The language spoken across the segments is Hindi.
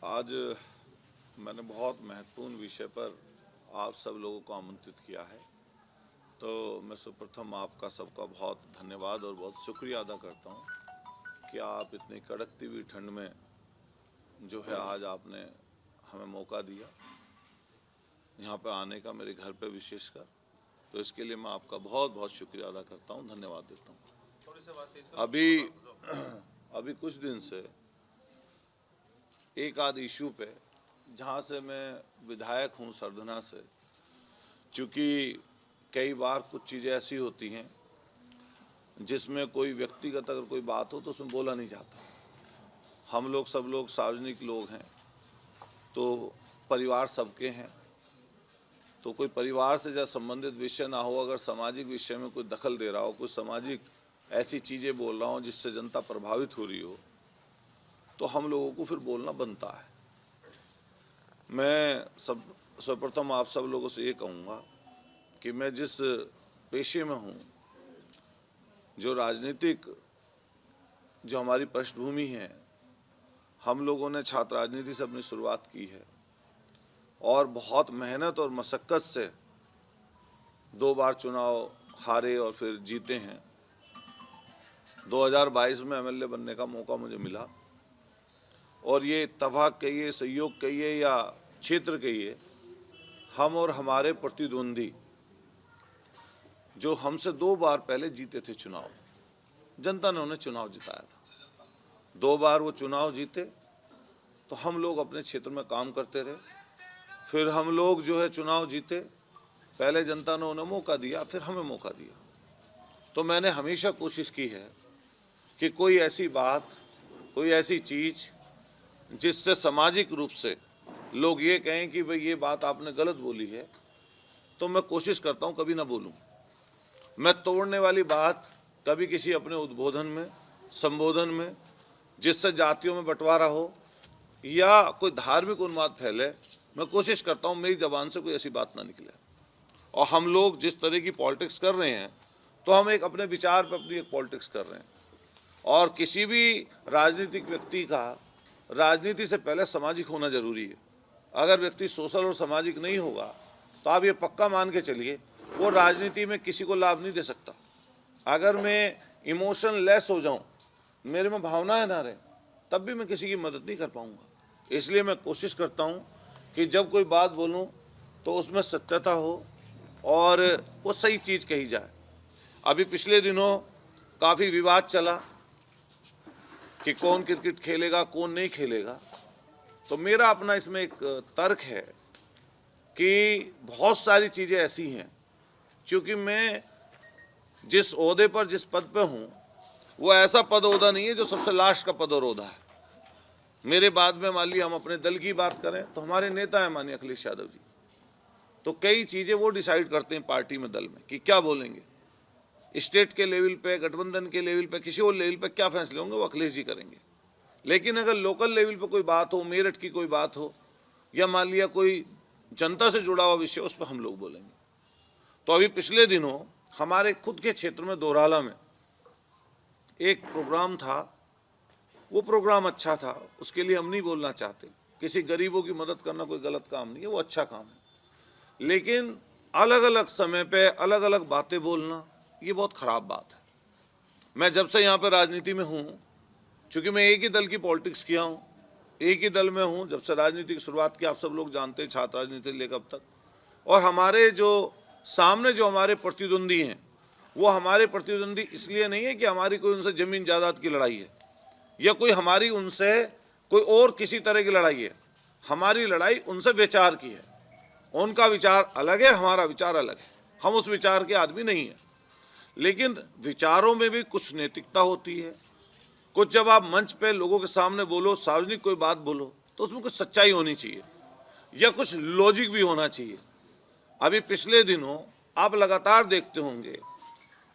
आज मैंने बहुत महत्वपूर्ण विषय पर आप सब लोगों को आमंत्रित किया है, तो मैं सर्वप्रथम आपका सबका बहुत धन्यवाद और बहुत शुक्रिया अदा करता हूं कि आप इतनी कड़कती हुई ठंड में जो है आज आपने हमें मौका दिया यहाँ पे आने का, मेरे घर पे विशेषकर। तो इसके लिए मैं आपका बहुत बहुत शुक्रिया अदा करता हूँ, धन्यवाद देता हूँ। अभी कुछ दिन से एक आध इशू पे, जहाँ से मैं विधायक हूँ सरधना से, क्योंकि कई बार कुछ चीज़ें ऐसी होती हैं जिसमें कोई व्यक्तिगत अगर कोई बात हो तो उसमें बोला नहीं जाता। हम लोग सब लोग सार्वजनिक लोग हैं, तो परिवार सबके हैं, तो कोई परिवार से जब संबंधित विषय ना हो, अगर सामाजिक विषय में कोई दखल दे रहा हो, कोई सामाजिक ऐसी चीज़ें बोल रहा हो जिससे जनता प्रभावित हो रही हो, तो हम लोगों को फिर बोलना बनता है। मैं सर्वप्रथम आप सब लोगों से ये कहूँगा कि मैं जिस पेशे में हूँ, जो राजनीतिक जो हमारी पृष्ठभूमि है, हम लोगों ने छात्र राजनीति से अपनी शुरुआत की है और बहुत मेहनत और मशक्क़त से 2 बार चुनाव हारे और फिर जीते हैं। 2022 में एमएलए बनने का मौका मुझे मिला और ये इत्तेफाक कहिए, सहयोग कहिए या क्षेत्र कहिए, हम और हमारे प्रतिद्वंदी जो हमसे 2 बार पहले जीते थे चुनाव, जनता ने उन्हें चुनाव जिताया था। 2 बार वो चुनाव जीते तो हम लोग अपने क्षेत्र में काम करते रहे, फिर हम लोग जो है चुनाव जीते, पहले जनता ने उन्हें मौका दिया, फिर हमें मौका दिया। तो मैंने हमेशा कोशिश की है कि कोई ऐसी बात, कोई ऐसी चीज़ जिससे सामाजिक रूप से लोग ये कहें कि भाई ये बात आपने गलत बोली है, तो मैं कोशिश करता हूँ कभी ना बोलूँ। मैं तोड़ने वाली बात कभी किसी अपने उद्बोधन में, संबोधन में, जिससे जातियों में बंटवारा हो या कोई धार्मिक उन्माद फैले, मैं कोशिश करता हूँ मेरी ज़बान से कोई ऐसी बात ना निकले। और हम लोग जिस तरह की पॉलिटिक्स कर रहे हैं, तो हम एक अपने विचार पर अपनी एक पॉलिटिक्स कर रहे हैं। और किसी भी राजनीतिक व्यक्ति का राजनीति से पहले सामाजिक होना जरूरी है। अगर व्यक्ति सोशल और सामाजिक नहीं होगा तो आप ये पक्का मान के चलिए वो राजनीति में किसी को लाभ नहीं दे सकता। अगर मैं इमोशन लेस हो जाऊं, मेरे में भावनाएं ना रहे, तब भी मैं किसी की मदद नहीं कर पाऊंगा। इसलिए मैं कोशिश करता हूं कि जब कोई बात बोलूं तो उसमें सत्यता हो और वो सही चीज़ कही जाए। अभी पिछले दिनों काफ़ी विवाद चला कि कौन क्रिकेट खेलेगा, कौन नहीं खेलेगा। तो मेरा अपना इसमें एक तर्क है कि बहुत सारी चीज़ें ऐसी हैं, क्योंकि मैं जिस ओहदे पर, जिस पद पे हूँ, वो ऐसा पद ओहदा नहीं है जो सबसे लास्ट का पद और ओहदा है। मेरे बाद में मान लीजिए हम अपने दल की बात करें तो हमारे नेता हैं माननीय अखिलेश यादव जी, तो कई चीज़ें वो डिसाइड करते हैं पार्टी में, दल में, कि क्या बोलेंगे। स्टेट के लेवल पे, गठबंधन के लेवल पे, किसी और लेवल पे क्या फैसले होंगे वो अखिलेश जी करेंगे। लेकिन अगर लोकल लेवल पे कोई बात हो, मेरठ की कोई बात हो या मान लिया कोई जनता से जुड़ा हुआ विषय, उस पर हम लोग बोलेंगे। तो अभी पिछले दिनों हमारे खुद के क्षेत्र में दोराला में एक प्रोग्राम था, वो प्रोग्राम अच्छा था, उसके लिए हम नहीं बोलना चाहते। किसी गरीबों की मदद करना कोई गलत काम नहीं है, वो अच्छा काम है। लेकिन अलग अलग समय पे अलग अलग बातें बोलना, ये बहुत ख़राब बात है। मैं जब से यहाँ पर राजनीति में हूँ, चूँकि मैं एक ही दल की पॉलिटिक्स किया हूँ, एक ही दल में हूँ, जब से राजनीति की शुरुआत की, आप सब लोग जानते हैं, छात्र राजनीति लेकर अब तक। और हमारे जो सामने जो हमारे प्रतिद्वंदी हैं, वो हमारे प्रतिद्वंदी इसलिए नहीं है कि हमारी कोई उनसे ज़मीन जायदाद की लड़ाई है या कोई हमारी उनसे कोई और किसी तरह की लड़ाई है। हमारी लड़ाई उनसे विचार की है। उनका विचार अलग है, हमारा विचार अलग है। हम उस विचार के आदमी नहीं हैं, लेकिन विचारों में भी कुछ नैतिकता होती है। कुछ जब आप मंच पे लोगों के सामने बोलो, सार्वजनिक कोई बात बोलो, तो उसमें कुछ सच्चाई होनी चाहिए या कुछ लॉजिक भी होना चाहिए। अभी पिछले दिनों आप लगातार देखते होंगे,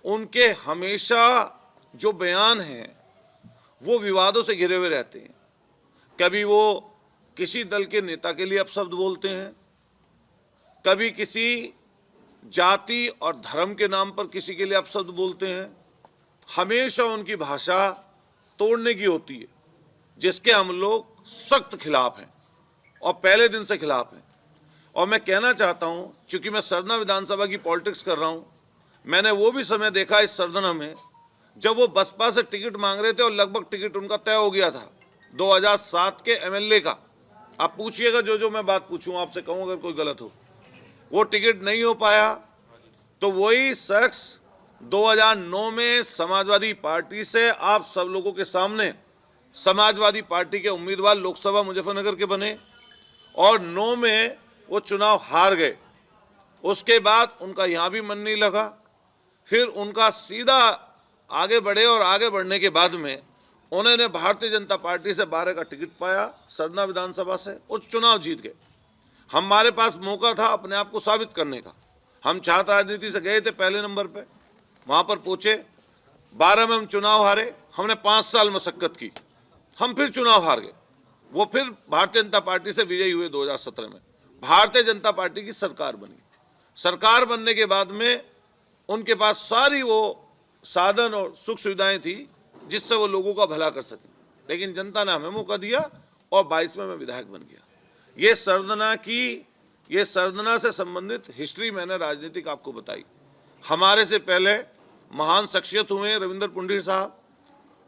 उनके हमेशा जो बयान हैं वो विवादों से घिरे हुए रहते हैं। कभी वो किसी दल के नेता के लिए अपशब्द बोलते हैं, कभी किसी जाति और धर्म के नाम पर किसी के लिए अपशब्द बोलते हैं। हमेशा उनकी भाषा तोड़ने की होती है, जिसके हम लोग सख्त खिलाफ हैं। और पहले दिन से खिलाफ हैं। और मैं कहना चाहता हूं, चूंकि मैं सरना विधानसभा की पॉलिटिक्स कर रहा हूं, मैंने वो भी समय देखा इस सरना में जब वो बसपा से टिकट मांग रहे थे और लगभग टिकट उनका तय हो गया था 2007 के एमएलए का। आप पूछिएगा, जो मैं बात पूछूं आपसे कहूं अगर कोई गलत हो, वो टिकट नहीं हो पाया। तो वही शख्स 2009 में समाजवादी पार्टी से आप सब लोगों के सामने समाजवादी पार्टी के उम्मीदवार लोकसभा मुजफ्फरनगर के बने और 9 में वो चुनाव हार गए। उसके बाद उनका यहाँ भी मन नहीं लगा, फिर उनका सीधा आगे बढ़े और आगे बढ़ने के बाद में उन्होंने भारतीय जनता पार्टी से 12 का टिकट पाया सरना विधानसभा से, वो चुनाव जीत गए। हमारे पास मौका था अपने आप को साबित करने का। हम छात्र राजनीति से गए थे पहले नंबर पे, वहाँ पर पहुँचे, 12 में हम चुनाव हारे। हमने 5 साल मशक्कत की, हम फिर चुनाव हार गए। वो फिर भारतीय जनता पार्टी से विजयी हुए 2017 में, भारतीय जनता पार्टी की सरकार बनी। सरकार बनने के बाद में उनके पास सारी वो साधन और सुख सुविधाएं थी जिससे वो लोगों का भला कर सके, लेकिन जनता ने हमें मौका दिया और 22 में मैं विधायक बन गया। ये सरदना से संबंधित हिस्ट्री मैंने राजनीतिक आपको बताई। हमारे से पहले महान शख्सियत हुए रविंद्र पुंडीर साहब,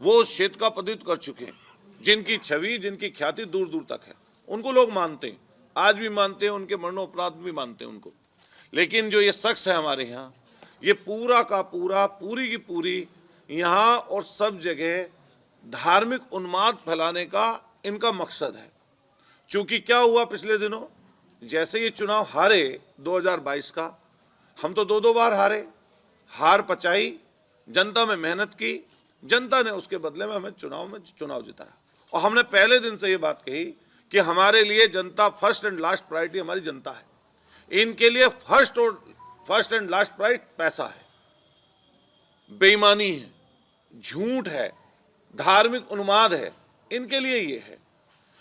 वो उस क्षेत्र का प्रतिनिधित्व कर चुके हैं, जिनकी छवि, जिनकी ख्याति दूर दूर तक है। उनको लोग मानते हैं, आज भी मानते हैं, उनके मरणोपरांत भी मानते हैं उनको। लेकिन जो ये शख्स है हमारे यहाँ, ये पूरा का पूरा, पूरी की पूरी यहाँ और सब जगह धार्मिक उन्माद फैलाने का इनका मकसद है। चूंकि क्या हुआ पिछले दिनों, जैसे ये चुनाव हारे 2022 का, हम तो 2 बार हारे, हार पचाई, जनता में मेहनत की, जनता ने उसके बदले में हमें चुनाव जिताया। और हमने पहले दिन से ये बात कही कि हमारे लिए जनता फर्स्ट एंड लास्ट प्रायोरिटी हमारी जनता है। इनके लिए फर्स्ट एंड लास्ट प्रायोरिटी पैसा है, बेईमानी है, झूठ है, धार्मिक उन्माद है, इनके लिए ये है।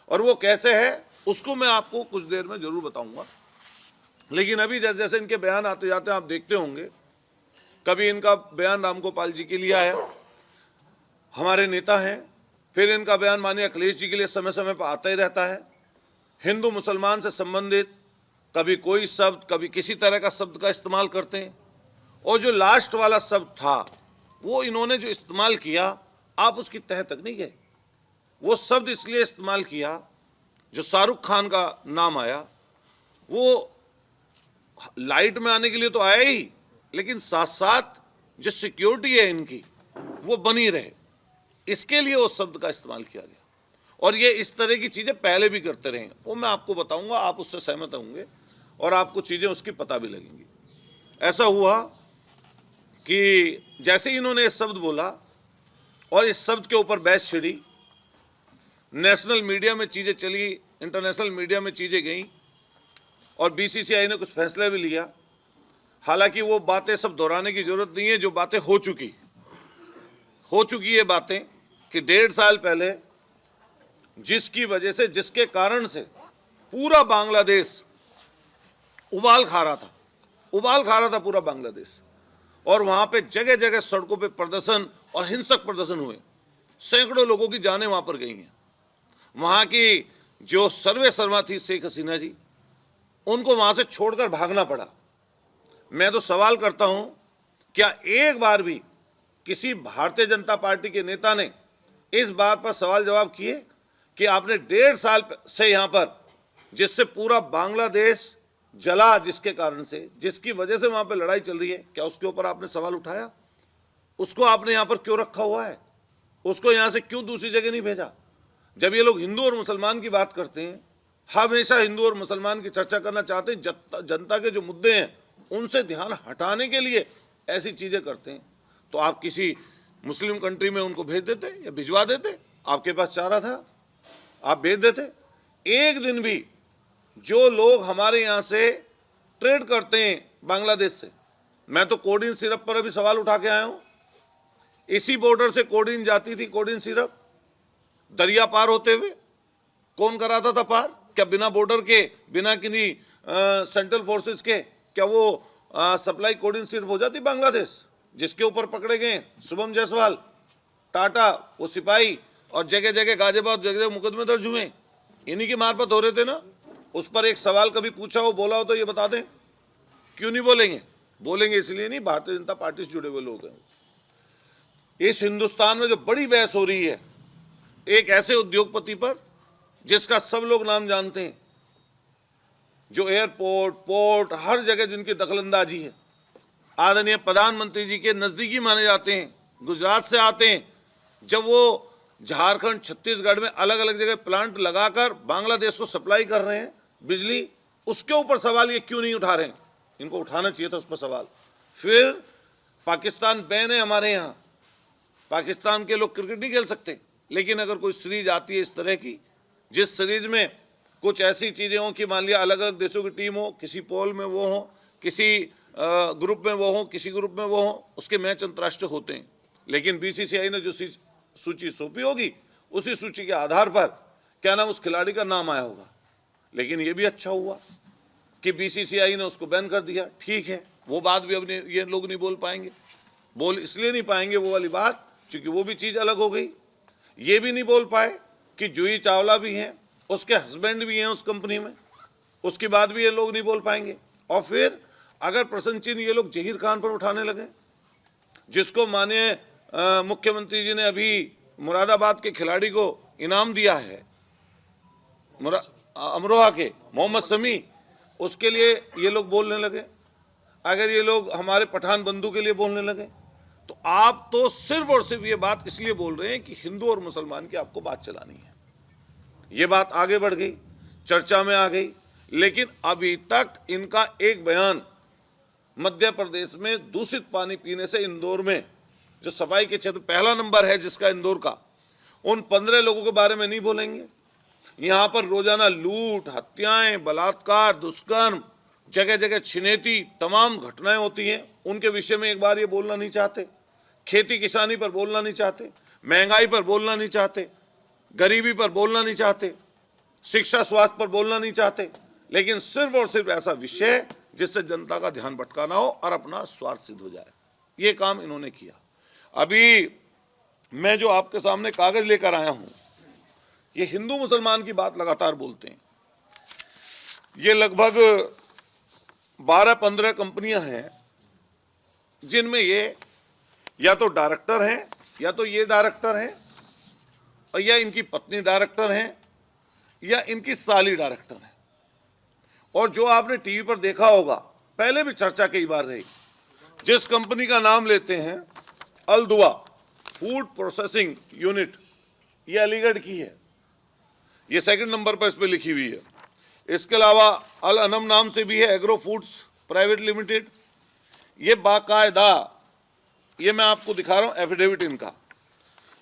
और वो कैसे है उसको मैं आपको कुछ देर में जरूर बताऊंगा। लेकिन अभी जैसे जैसे इनके बयान आते जाते हैं आप देखते होंगे, कभी इनका बयान रामगोपाल जी के लिए आया, हमारे नेता हैं, फिर इनका बयान माननीय अखिलेश जी के लिए समय समय पर आता ही रहता है। हिंदू मुसलमान से संबंधित कभी कोई शब्द, कभी किसी तरह का शब्द का इस्तेमाल करते हैं। और जो लास्ट वाला शब्द था वो इन्होंने जो इस्तेमाल किया, आप उसकी तह तक नहीं गए। वो शब्द इसलिए इस्तेमाल किया, जो शाहरुख खान का नाम आया, वो लाइट में आने के लिए तो आया ही, लेकिन साथ साथ जो सिक्योरिटी है इनकी वो बनी रहे, इसके लिए उस शब्द का इस्तेमाल किया गया। और ये इस तरह की चीज़ें पहले भी करते रहे, वो मैं आपको बताऊंगा, आप उससे सहमत होंगे और आपको चीज़ें उसकी पता भी लगेंगी। ऐसा हुआ कि जैसे ही इन्होंने इस शब्द बोला और इस शब्द के ऊपर बहस छिड़ी, नेशनल मीडिया में चीज़ें चली, इंटरनेशनल मीडिया में चीज़ें गईं और बीसीसीआई ने कुछ फैसला भी लिया। हालांकि वो बातें सब दोहराने की ज़रूरत नहीं है, जो बातें हो चुकी ये बातें कि 1.5 साल पहले जिसकी वजह से, जिसके कारण से पूरा बांग्लादेश उबाल खा रहा था पूरा बांग्लादेश। और वहाँ पे जगह जगह सड़कों पे प्रदर्शन और हिंसक प्रदर्शन हुए, सैकड़ों लोगों की जानें वहाँ पर गई हैं। वहाँ की जो सर्वेसर्वा थी शेख हसीना जी, उनको वहाँ से छोड़कर भागना पड़ा। मैं तो सवाल करता हूँ, क्या एक बार भी किसी भारतीय जनता पार्टी के नेता ने इस बात पर सवाल जवाब किए कि आपने 1.5 साल से यहाँ पर, जिससे पूरा बांग्लादेश जला, जिसके कारण से, जिसकी वजह से वहाँ पे लड़ाई चल रही है, क्या उसके ऊपर आपने सवाल उठाया? उसको आपने यहाँ पर क्यों रखा हुआ है? उसको यहाँ से क्यों दूसरी जगह नहीं भेजा? जब ये लोग हिंदू और मुसलमान की बात करते हैं, हमेशा हिंदू और मुसलमान की चर्चा करना चाहते हैं, जनता के जो मुद्दे हैं उनसे ध्यान हटाने के लिए ऐसी चीज़ें करते हैं। तो आप किसी मुस्लिम कंट्री में उनको भेज देते या भिजवा देते, आपके पास चारा था, आप भेज देते। एक दिन भी जो लोग हमारे यहाँ से ट्रेड करते हैं बांग्लादेश से, मैं तो कोडीन सिरप पर अभी सवाल उठा के आया हूँ। इसी बॉर्डर से कोडीन जाती थी, कोडीन सिरप दरिया पार होते हुए, कौन कराता था पार? क्या बिना बॉर्डर के, बिना किन्हीं सेंट्रल फोर्सेस के, क्या वो सप्लाई कोडीन सिरप हो जाती बांग्लादेश? जिसके ऊपर पकड़े गए शुभम जायसवाल, टाटा, वो सिपाही, और जगह जगह गाजियाबाद, जगह जगह मुकदमे दर्ज हुए, इन्हीं की मार्फत हो रहे थे ना। उस पर एक सवाल कभी पूछा हो, बोला हो तो ये बता दें। क्यों नहीं बोलेंगे? बोलेंगे इसलिए नहीं, भारतीय जनता पार्टी से जुड़े हुए लोग हैं। इस हिंदुस्तान में जो बड़ी बहस हो रही है एक ऐसे उद्योगपति पर जिसका सब लोग नाम जानते हैं, जो एयरपोर्ट, पोर्ट, हर जगह जिनकी दखलंदाजी है, आदरणीय प्रधानमंत्री जी के नजदीकी माने जाते हैं, गुजरात से आते हैं। जब वो झारखंड, छत्तीसगढ़ में अलग अलग जगह प्लांट लगाकर बांग्लादेश को सप्लाई कर रहे हैं बिजली, उसके ऊपर सवाल ये क्यों नहीं उठा रहे हैं? इनको उठाना चाहिए था उस पर सवाल। फिर पाकिस्तान बैन है हमारे यहाँ, पाकिस्तान के लोग क्रिकेट नहीं खेल सकते, लेकिन अगर कोई सीरीज आती है इस तरह की, जिस सीरीज में कुछ ऐसी चीज़ें हों कि मान लिया अलग अलग देशों की टीम हो, किसी पोल में वो हो, किसी ग्रुप में वो हो, किसी ग्रुप में वो हो, उसके मैच अंतर्राष्ट्रीय होते हैं। लेकिन बीसीसीआई ने जो सूची सौंपी होगी, उसी सूची के आधार पर क्या नाम उस खिलाड़ी का नाम आया होगा। लेकिन ये भी अच्छा हुआ कि बीसीसीआई ने उसको बैन कर दिया। ठीक है, वो बात भी अब ये लोग नहीं बोल पाएंगे। बोल इसलिए नहीं पाएंगे वो वाली बात क्योंकि वो भी चीज़ अलग हो गई। ये भी नहीं बोल पाए कि जूही चावला भी हैं, उसके हस्बैंड भी हैं उस कंपनी में, उसकी बात भी ये लोग नहीं बोल पाएंगे। और फिर अगर प्रसन्न चिन्ह ये लोग जहीर खान पर उठाने लगे, जिसको माननीय मुख्यमंत्री जी ने अभी मुरादाबाद के खिलाड़ी को इनाम दिया है, अमरोहा के मोहम्मद शमी, उसके लिए ये लोग बोलने लगे। अगर ये लोग हमारे पठान बंधु के लिए बोलने लगे, तो आप तो सिर्फ और सिर्फ ये बात इसलिए बोल रहे हैं कि हिंदू और मुसलमान की आपको बात चलानी है। ये बात आगे बढ़ गई, चर्चा में आ गई, लेकिन अभी तक इनका एक बयान मध्य प्रदेश में दूषित पानी पीने से इंदौर में जो सफाई के क्षेत्र पहला नंबर है जिसका इंदौर का, उन 15 लोगों के बारे में नहीं बोलेंगे। यहाँ पर रोजाना लूट, हत्याएं, बलात्कार, दुष्कर्म, जगह जगह छिनेती तमाम घटनाएं होती हैं, उनके विषय में एक बार ये बोलना नहीं चाहते। खेती किसानी पर बोलना नहीं चाहते, महंगाई पर बोलना नहीं चाहते, गरीबी पर बोलना नहीं चाहते, शिक्षा स्वास्थ्य पर बोलना नहीं चाहते, लेकिन सिर्फ और सिर्फ ऐसा विषय जिससे जनता का ध्यान भटकाना हो और अपना स्वार्थ सिद्ध हो जाए, ये काम इन्होंने किया। अभी मैं जो आपके सामने कागज लेकर आया हूं, ये हिंदू मुसलमान की बात लगातार बोलते हैं। ये लगभग 12-15 कंपनियां हैं जिनमें ये या तो डायरेक्टर हैं, या तो ये डायरेक्टर हैं, और या इनकी पत्नी डायरेक्टर हैं, या इनकी साली डायरेक्टर हैं। और जो आपने टीवी पर देखा होगा, पहले भी चर्चा कई बार रही, जिस कंपनी का नाम लेते हैं अल दुआ फूड प्रोसेसिंग यूनिट, ये अलीगढ़ की है, ये सेकंड नंबर पर इस पर लिखी हुई है। इसके अलावा अल अनम नाम से भी है एग्रो फूड्स प्राइवेट लिमिटेड। ये बाकायदा, ये मैं आपको दिखा रहा हूँ एफिडेविट इनका,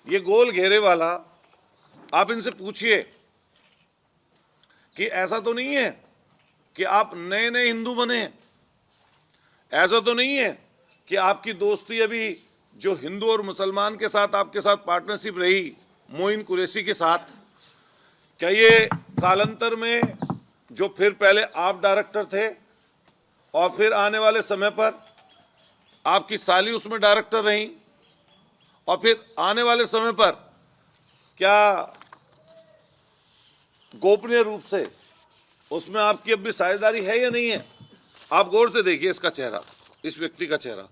ये गोल घेरे वाला। आप इनसे पूछिए कि ऐसा तो नहीं है कि आप नए नए हिंदू बने हैं, ऐसा तो नहीं है कि आपकी दोस्ती अभी जो हिंदू और मुसलमान के साथ आपके साथ पार्टनरशिप रही मोइन कुरैशी के साथ, क्या ये कालांतर में जो फिर पहले आप डायरेक्टर थे और फिर आने वाले समय पर आपकी साली उसमें डायरेक्टर रही, और फिर आने वाले समय पर क्या गोपनीय रूप से उसमें आपकी अब भी साझेदारी है या नहीं है? आप गौर से देखिए इसका चेहरा, इस व्यक्ति का चेहरा,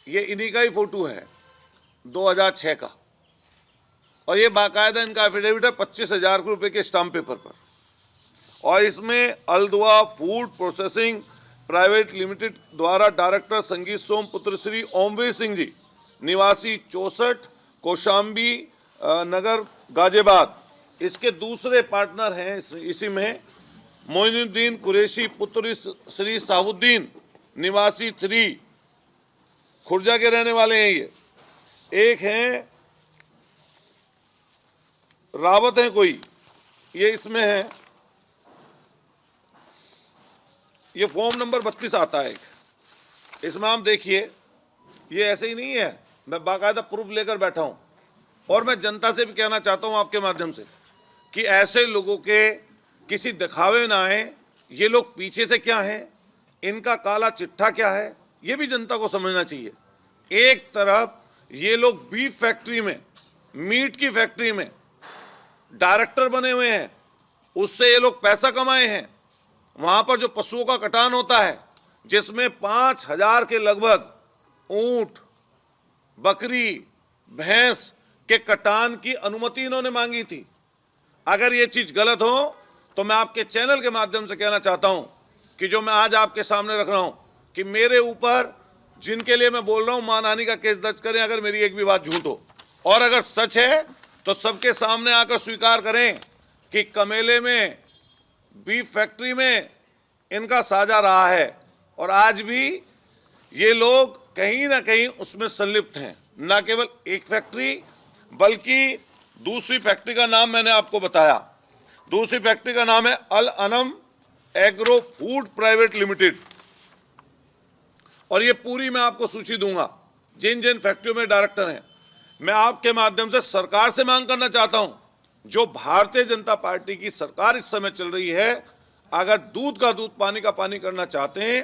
ये इन्हीं का ही फोटो है 2006 का, और ये बाकायदा इनका एफिडेविट है 25,000 रुपये के स्टाम्प पेपर पर। और इसमें अलदुआ फूड प्रोसेसिंग प्राइवेट लिमिटेड द्वारा डायरेक्टर संगीत सोम पुत्र श्री ओमवीर सिंह जी, निवासी 64 कौशाम्बी नगर गाजियाबाद। इसके दूसरे पार्टनर हैं इसी में मोइनुद्दीन कुरैशी पुत्र श्री साहुद्दीन, निवासी 3 खुर्जा के रहने वाले हैं। ये एक हैं रावत हैं कोई, ये इसमें है, ये फॉर्म नंबर 32 आता है। इसमें आप देखिए, ये ऐसे ही नहीं है, मैं बाकायदा प्रूफ लेकर बैठा हूं। और मैं जनता से भी कहना चाहता हूं आपके माध्यम से कि ऐसे लोगों के किसी दिखावे ना आए। ये लोग पीछे से क्या हैं, इनका काला चिट्ठा क्या है, ये भी जनता को समझना चाहिए। एक तरफ ये लोग बीफ फैक्ट्री में, मीट की फैक्ट्री में डायरेक्टर बने हुए हैं, उससे ये लोग पैसा कमाए हैं। वहां पर जो पशुओं का कटान होता है, जिसमें 5,000 के लगभग ऊंट, बकरी, भैंस के कटान की अनुमति इन्होंने मांगी थी। अगर ये चीज गलत हो तो मैं आपके चैनल के माध्यम से कहना चाहता हूं कि जो मैं आज आपके सामने रख रहा हूं कि मेरे ऊपर जिनके लिए मैं बोल रहा हूं मानहानि का केस दर्ज करें अगर मेरी एक भी बात झूठ हो, और अगर सच है तो सबके सामने आकर स्वीकार करें कि कमेले में बीफ फैक्ट्री में इनका साझा रहा है और आज भी ये लोग कहीं ना कहीं उसमें संलिप्त हैं। न केवल एक फैक्ट्री बल्कि दूसरी फैक्ट्री का नाम मैंने आपको बताया। दूसरी फैक्ट्री का नाम है Al Anam agro food private limited, और ये पूरी मैं आपको सूची दूंगा जिन जिन फैक्ट्रियों में डायरेक्टर हैं। मैं आपके माध्यम से सरकार से मांग करना चाहता हूं, जो भारतीय जनता पार्टी की सरकार इस समय चल रही है, अगर दूध का दूध पानी का पानी करना चाहते हैं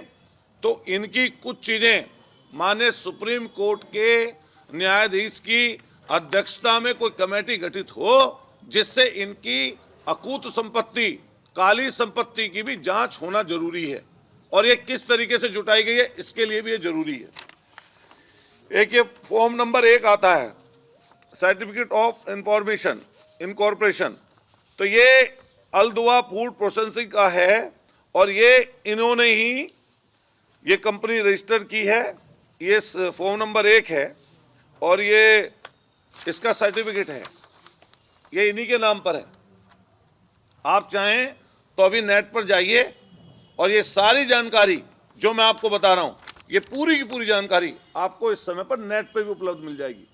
तो इनकी कुछ चीजें माननीय सुप्रीम कोर्ट के न्यायाधीश की अध्यक्षता में कोई कमेटी गठित हो, जिससे इनकी अकूत संपत्ति, काली संपत्ति की भी जांच होना जरूरी है, और ये किस तरीके से जुटाई गई है इसके लिए भी ये जरूरी है। एक ये फॉर्म नंबर 1 आता है, सर्टिफिकेट ऑफ इंफॉर्मेशन इनकॉर्पोरेशन, तो ये अलदुआ फूड प्रोसेसिंग का है और ये इन्होंने ही ये कंपनी रजिस्टर की है। ये फॉर्म नंबर 1 है और ये इसका सर्टिफिकेट है, ये इन्हीं के नाम पर है। आप चाहें तो अभी नेट पर जाइए और ये सारी जानकारी जो मैं आपको बता रहा हूं, ये पूरी की पूरी जानकारी आपको इस समय पर नेट पर भी उपलब्ध मिल जाएगी।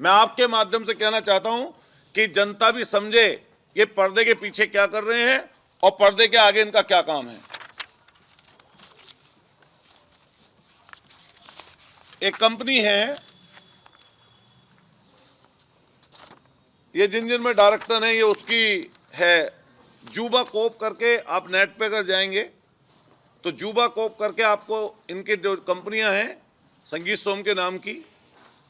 मैं आपके माध्यम से कहना चाहता हूं कि जनता भी समझे ये पर्दे के पीछे क्या कर रहे हैं और पर्दे के आगे इनका क्या काम है। एक कंपनी है, ये जिन जिन में डायरेक्टर हैं, ये उसकी है जूबा कोप करके। आप नेट पे अगर जाएंगे तो जूबा कोप करके आपको इनके जो कंपनियां हैं संगीत सोम के नाम की,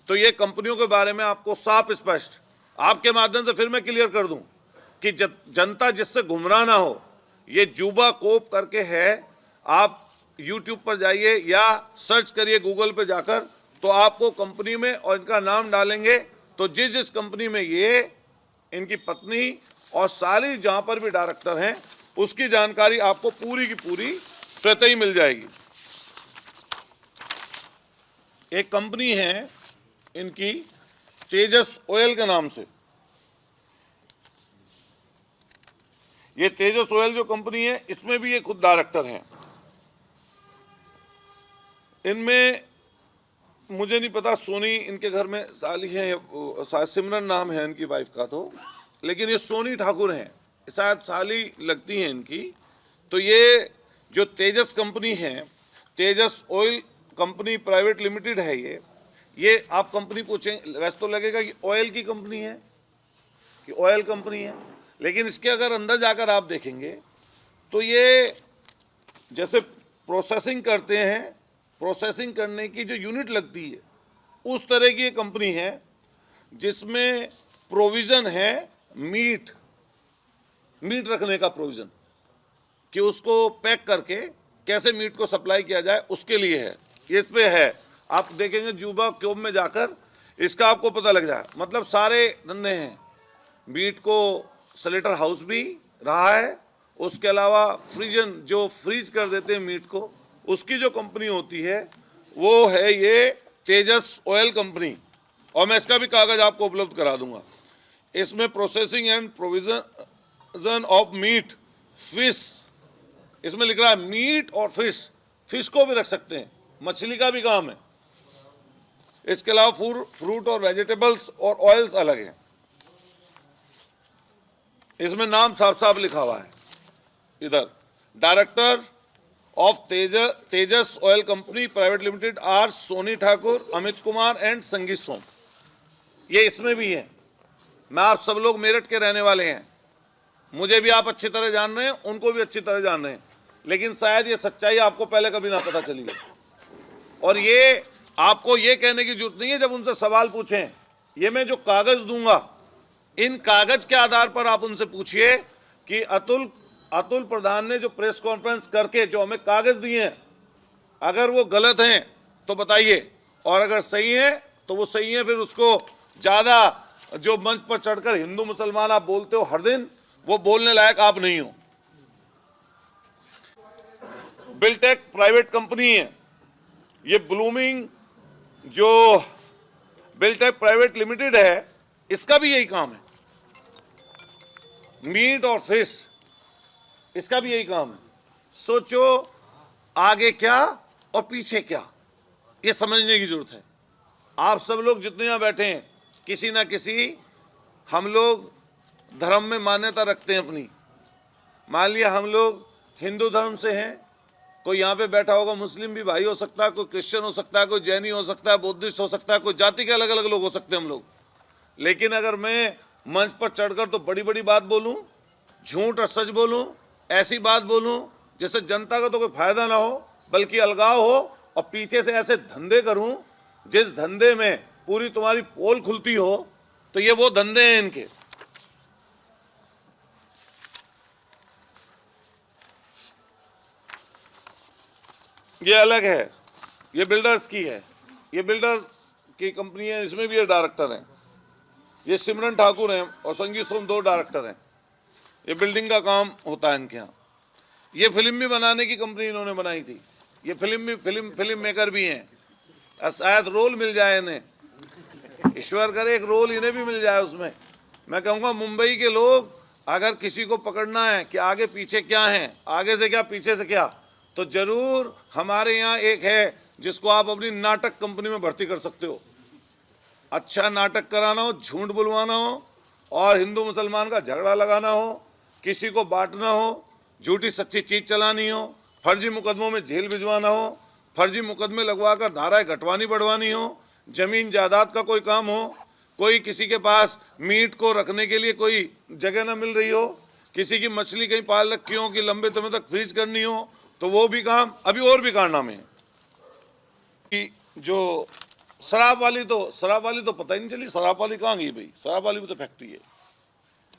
तो ये कंपनियों के बारे में आपको साफ स्पष्ट आपके माध्यम से फिर मैं क्लियर कर दूं कि जनता जिससे गुमराह ना हो, ये जूबा कोप करके है। आप यूट्यूब पर जाइए या सर्च करिए गूगल पे जाकर, तो आपको कंपनी में और इनका नाम डालेंगे तो जिस जिस कंपनी में ये, इनकी पत्नी और सारी जहां पर भी डायरेक्टर हैं उसकी जानकारी आपको पूरी की पूरी स्वतः ही मिल जाएगी। एक कंपनी है इनकी तेजस ऑयल के नाम से। ये तेजस ऑयल जो कंपनी है इसमें भी ये खुद डायरेक्टर हैं। इनमें मुझे नहीं पता, सोनी इनके घर में साली है, शायद सिमरन नाम है इनकी वाइफ का, तो लेकिन ये सोनी ठाकुर हैं, शायद साली लगती हैं इनकी। तो ये जो तेजस कंपनी है, तेजस ऑयल कंपनी प्राइवेट लिमिटेड है, ये आप कंपनी पूछें वैसे तो लगेगा कि ऑयल की कंपनी है कि ऑयल कंपनी है, लेकिन इसके अगर अंदर जाकर आप देखेंगे तो ये जैसे प्रोसेसिंग करते हैं, प्रोसेसिंग करने की जो यूनिट लगती है उस तरह की ये कंपनी है, जिसमें प्रोविज़न है मीट रखने का प्रोविज़न, कि उसको पैक करके कैसे मीट को सप्लाई किया जाए उसके लिए है। ये इस पे है, आप देखेंगे जूबा क्यूब में जाकर इसका आपको पता लग जाए। मतलब सारे धंधे हैं, मीट को स्लेटर हाउस भी रहा है, उसके अलावा फ्रीजन जो फ्रीज कर देते हैं मीट को, उसकी जो कंपनी होती है वो है ये तेजस ऑयल कंपनी, और मैं इसका भी कागज आपको उपलब्ध करा दूंगा। इसमें processing and provision of meat fish, इसमें लिख रहा है मीट और फिश को भी रख सकते हैं, मछली का भी काम है। इसके अलावा फ्रूट और वेजिटेबल्स और ऑयल्स अलग हैं। इसमें नाम साफ साफ लिखा हुआ है इधर, director of Tejas oil company private limited R Soni Thakur, Amit Kumar and Sangeet Som. ये इसमें भी है। मैं आप सब लोग मेरठ के रहने वाले हैं, मुझे भी आप अच्छी तरह जान रहे हैं, उनको भी अच्छी तरह जान रहे हैं, लेकिन शायद ये सच्चाई आपको पहले कभी ना पता चली है। और ये आपको ये कहने की जरूरत नहीं है जब उनसे सवाल पूछें, ये मैं जो कागज दूंगा इन कागज के आधार पर आप उनसे पूछिए कि अतुल प्रधान ने जो प्रेस कॉन्फ्रेंस करके जो हमें कागज दिए हैं, अगर वो गलत हैं तो बताइए, और अगर सही है तो वो सही है। फिर उसको ज्यादा जो मंच पर चढ़कर हिंदू मुसलमान आप बोलते हो हर दिन, वो बोलने लायक आप नहीं हो। बिल्टेक प्राइवेट कंपनी है, ये ब्लूमिंग जो बिल्टेक प्राइवेट लिमिटेड है, इसका भी यही काम है, मीट और फिश, इसका भी यही काम है। सोचो आगे क्या और पीछे क्या, ये समझने की जरूरत है। आप सब लोग जितने यहां बैठे हैं, किसी ना किसी हम लोग धर्म में मान्यता रखते हैं अपनी। मान लिया हम लोग हिंदू धर्म से हैं, कोई यहाँ पे बैठा होगा मुस्लिम भी भाई हो सकता है, कोई क्रिश्चियन हो सकता है, कोई जैनी हो सकता है, बुद्धिस्ट हो सकता है, कोई जाति के अलग अलग लोग हो सकते हैं हम लोग। लेकिन अगर मैं मंच पर चढ़कर तो बड़ी बड़ी बात बोलूं, झूठ और सच बोलूं, ऐसी बात बोलूं जिससे जनता का तो कोई फायदा ना हो बल्कि अलगाव हो, और पीछे से ऐसे धंधे करूं जिस धंधे में पूरी तुम्हारी पोल खुलती हो, तो ये वो धंधे हैं इनके। ये अलग है, ये बिल्डर्स की है, ये बिल्डर की कंपनी है, इसमें भी ये डायरेक्टर हैं। ये सिमरन ठाकुर हैं और संगीत सोम 2 डायरेक्टर हैं। ये बिल्डिंग का काम होता है इनके यहाँ। ये फिल्म भी बनाने की कंपनी इन्होंने बनाई थी, ये फिल्म मेकर भी हैं। शायद रोल मिल जाए इन्हें, ईश्वर करे एक रोल इन्हें भी मिल जाए उसमें। मैं कहूँगा मुंबई के लोग अगर किसी को पकड़ना है कि आगे पीछे क्या है, आगे से क्या पीछे से क्या, तो जरूर हमारे यहाँ एक है जिसको आप अपनी नाटक कंपनी में भर्ती कर सकते हो। अच्छा नाटक कराना हो, झूठ बुलवाना हो, और हिंदू मुसलमान का झगड़ा लगाना हो, किसी को बांटना हो, झूठी सच्ची चीज चलानी हो, फर्जी मुकदमों में जेल भिजवाना हो, फर्जी मुकदमे लगवाकर धाराएं घटवानी बढ़वानी हो, जमीन जायदाद का कोई काम हो, कोई किसी के पास मीट को रखने के लिए कोई जगह ना मिल रही हो, किसी की मछली कहीं पाल रखी हो कि लंबे समय तक फ्रीज करनी हो, तो वो भी काम। अभी और भी कारनामे हैं कि जो शराब वाली तो पता ही नहीं चली, शराब वाली कहाँ गई भाई? शराब वाली भी तो फैक्ट्री है,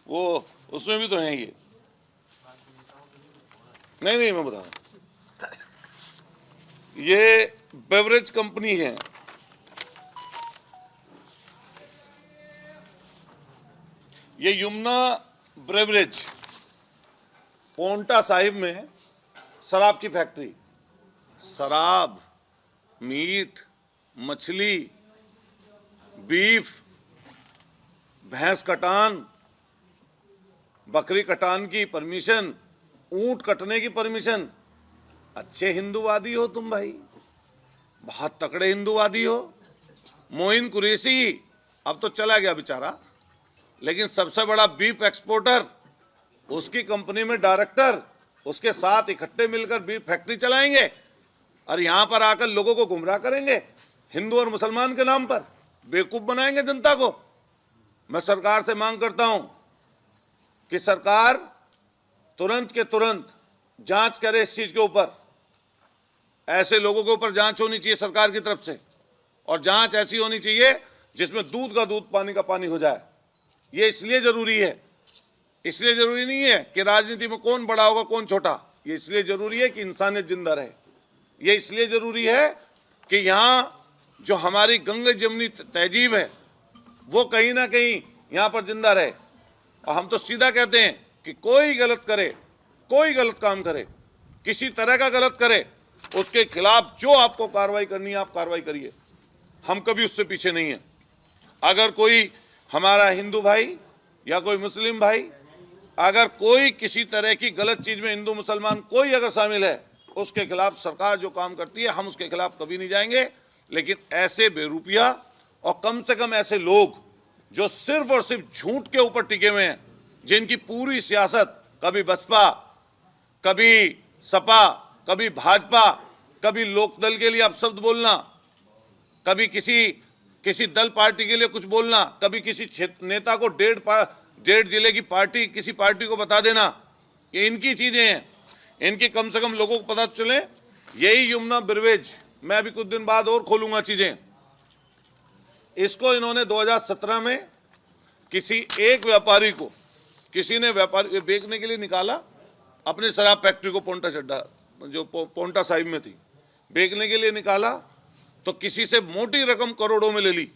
वो उसमें भी तो है ये। नहीं मैं बता रहा, ये बेवरेज कंपनी है, ये यमुना ब्रेवरेज पोंटा साहिब में शराब की फैक्ट्री। शराब, मीट, मछली, बीफ, भैंस कटान, बकरी कटान की परमिशन, ऊंट कटने की परमिशन। अच्छे हिंदूवादी हो तुम भाई, बहुत तकड़े हिंदूवादी हो। मोइन कुरैशी अब तो चला गया बेचारा, लेकिन सबसे बड़ा बीफ एक्सपोर्टर, उसकी कंपनी में डायरेक्टर, उसके साथ इकट्ठे मिलकर बीफ फैक्ट्री चलाएंगे और यहां पर आकर लोगों को गुमराह करेंगे हिंदू और मुसलमान के नाम पर, बेवकूफ बनाएंगे जनता को। मैं सरकार से मांग करता हूं कि सरकार तुरंत के तुरंत जांच करे इस चीज के ऊपर। ऐसे लोगों के ऊपर जांच होनी चाहिए सरकार की तरफ से, और जांच ऐसी होनी चाहिए जिसमें दूध का दूध पानी का पानी हो जाए। ये इसलिए जरूरी है, इसलिए जरूरी नहीं है कि राजनीति में कौन बड़ा होगा कौन छोटा, ये इसलिए जरूरी है कि इंसानियत जिंदा रहे। ये इसलिए जरूरी है कि यहाँ जो हमारी गंगा जमुनी तहजीब है वो कहीं ना कहीं यहाँ पर जिंदा रहे। और हम तो सीधा कहते हैं कि कोई गलत करे, कोई गलत काम करे, किसी तरह का गलत करे, उसके खिलाफ जो आपको कार्रवाई करनी है आप कार्रवाई करिए, हम कभी उससे पीछे नहीं हैं। अगर कोई हमारा हिंदू भाई या कोई मुस्लिम भाई अगर कोई किसी तरह की गलत चीज में, हिंदू मुसलमान कोई अगर शामिल है, उसके खिलाफ सरकार जो काम करती है हम उसके खिलाफ कभी नहीं जाएंगे। लेकिन ऐसे बेरुपया और कम से कम ऐसे लोग जो सिर्फ और सिर्फ झूठ के ऊपर टिके हुए हैं, जिनकी पूरी सियासत कभी बसपा, कभी सपा, कभी भाजपा, कभी लोकदल के लिए अपशब्द बोलना, कभी किसी दल पार्टी के लिए कुछ बोलना, कभी किसी नेता को डेढ़ जिले की पार्टी किसी पार्टी को बता देना, ये इनकी चीजें हैं। इनकी कम से कम लोगों को पता चले। यही यमुना ब्रेवरेज, मैं अभी कुछ दिन बाद और खोलूंगा चीजें, इसको इन्होंने 2017 में किसी एक व्यापारी को किसी ने व्यापारी बेचने के लिए निकाला अपनी शराब फैक्ट्री को, पोंटा चड्डा जो पोंटा साहिब में थी, बेचने के लिए निकाला तो किसी से मोटी रकम करोड़ों में ले ली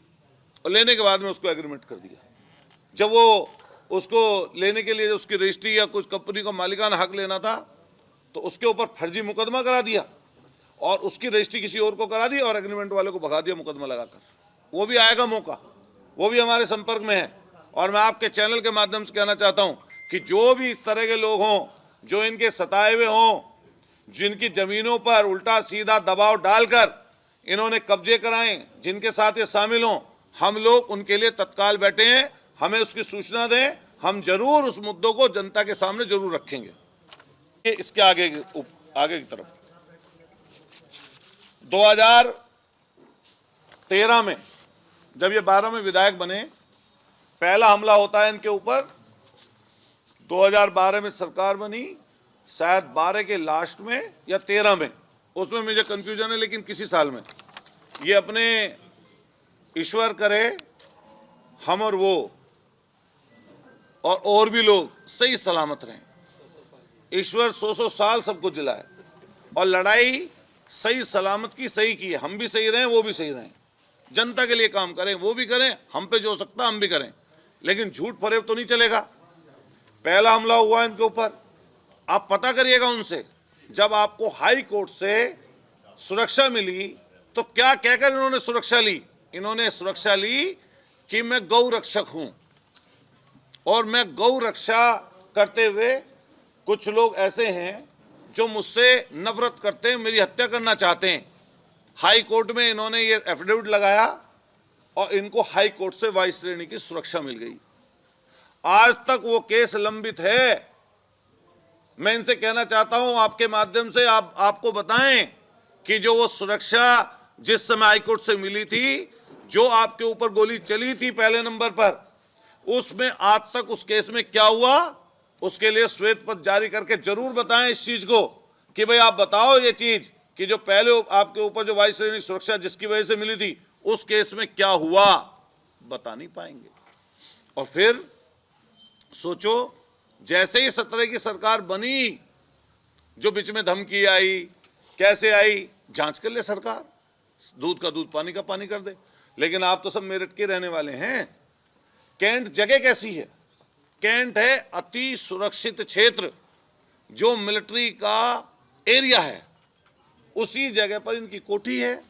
और लेने के बाद में उसको एग्रीमेंट कर दिया। जब वो उसको लेने के लिए उसकी रजिस्ट्री या कुछ कंपनी को मालिकाना हक लेना था तो उसके ऊपर फर्जी मुकदमा करा दिया और उसकी रजिस्ट्री किसी और को करा दी और एग्रीमेंट वाले को भगा दिया मुकदमा लगाकर। वो भी आएगा मौका, वो भी हमारे संपर्क में है। और मैं आपके चैनल के माध्यम से कहना चाहता हूं कि जो भी इस तरह के लोग हों, जो इनके सताए हुए हों, जिनकी जमीनों पर उल्टा सीधा दबाव डालकर इन्होंने कब्जे कराएं, जिनके साथ ये शामिल हों, हम लोग उनके लिए तत्काल बैठे हैं। हमें उसकी सूचना दें, हम जरूर उस मुद्दों को जनता के सामने जरूर रखेंगे। इसके आगे की तरफ 2013 में जब ये 12 में विधायक बने, पहला हमला होता है इनके ऊपर। 2012 में सरकार बनी, शायद 12 के लास्ट में या 13 में, उसमें मुझे कंफ्यूजन है, लेकिन किसी साल में ये अपने ईश्वर करे हम और वो और भी लोग सही सलामत रहें। ईश्वर 100 साल सबको जिलाए और लड़ाई सही सलामत की सही की है। हम भी सही रहें, वो भी सही रहें, जनता के लिए काम करें, वो भी करें, हम पे जो हो सकता हम भी करें, लेकिन झूठ फरेब तो नहीं चलेगा। पहला हमला हुआ इनके ऊपर, आप पता करिएगा उनसे। जब आपको हाई कोर्ट से सुरक्षा मिली तो क्या कहकर इन्होंने सुरक्षा ली? इन्होंने सुरक्षा ली कि मैं गौ रक्षक हूं और मैं गौ रक्षा करते हुए कुछ लोग ऐसे हैं जो मुझसे नफरत करते हैं, मेरी हत्या करना चाहते हैं। हाई कोर्ट में इन्होंने ये एफिडेविट लगाया और इनको हाई कोर्ट से वाइस श्रेणी की सुरक्षा मिल गई। आज तक वो केस लंबित है। मैं इनसे कहना चाहता हूं आपके माध्यम से, आपको बताएं कि जो वो सुरक्षा जिस समय हाईकोर्ट से मिली थी, जो आपके ऊपर गोली चली थी पहले नंबर पर, उसमें आज तक उस केस में क्या हुआ, उसके लिए श्वेत पत्र जारी करके जरूर बताएं इस चीज को कि भाई आप बताओ ये चीज कि जो पहले आपके ऊपर जो वाइस श्रेणी सुरक्षा जिसकी वजह से मिली थी, उस केस में क्या हुआ, बता नहीं पाएंगे। और फिर सोचो, जैसे ही 17 की सरकार बनी, जो बीच में धमकी आई, कैसे आई, जांच कर ले सरकार, दूध का दूध पानी का पानी कर दे। लेकिन आप तो सब मेरठ के रहने वाले हैं। कैंट जगह कैसी है? कैंट है अति सुरक्षित क्षेत्र, जो मिलिट्री का एरिया है, उसी जगह पर इनकी कोठी है।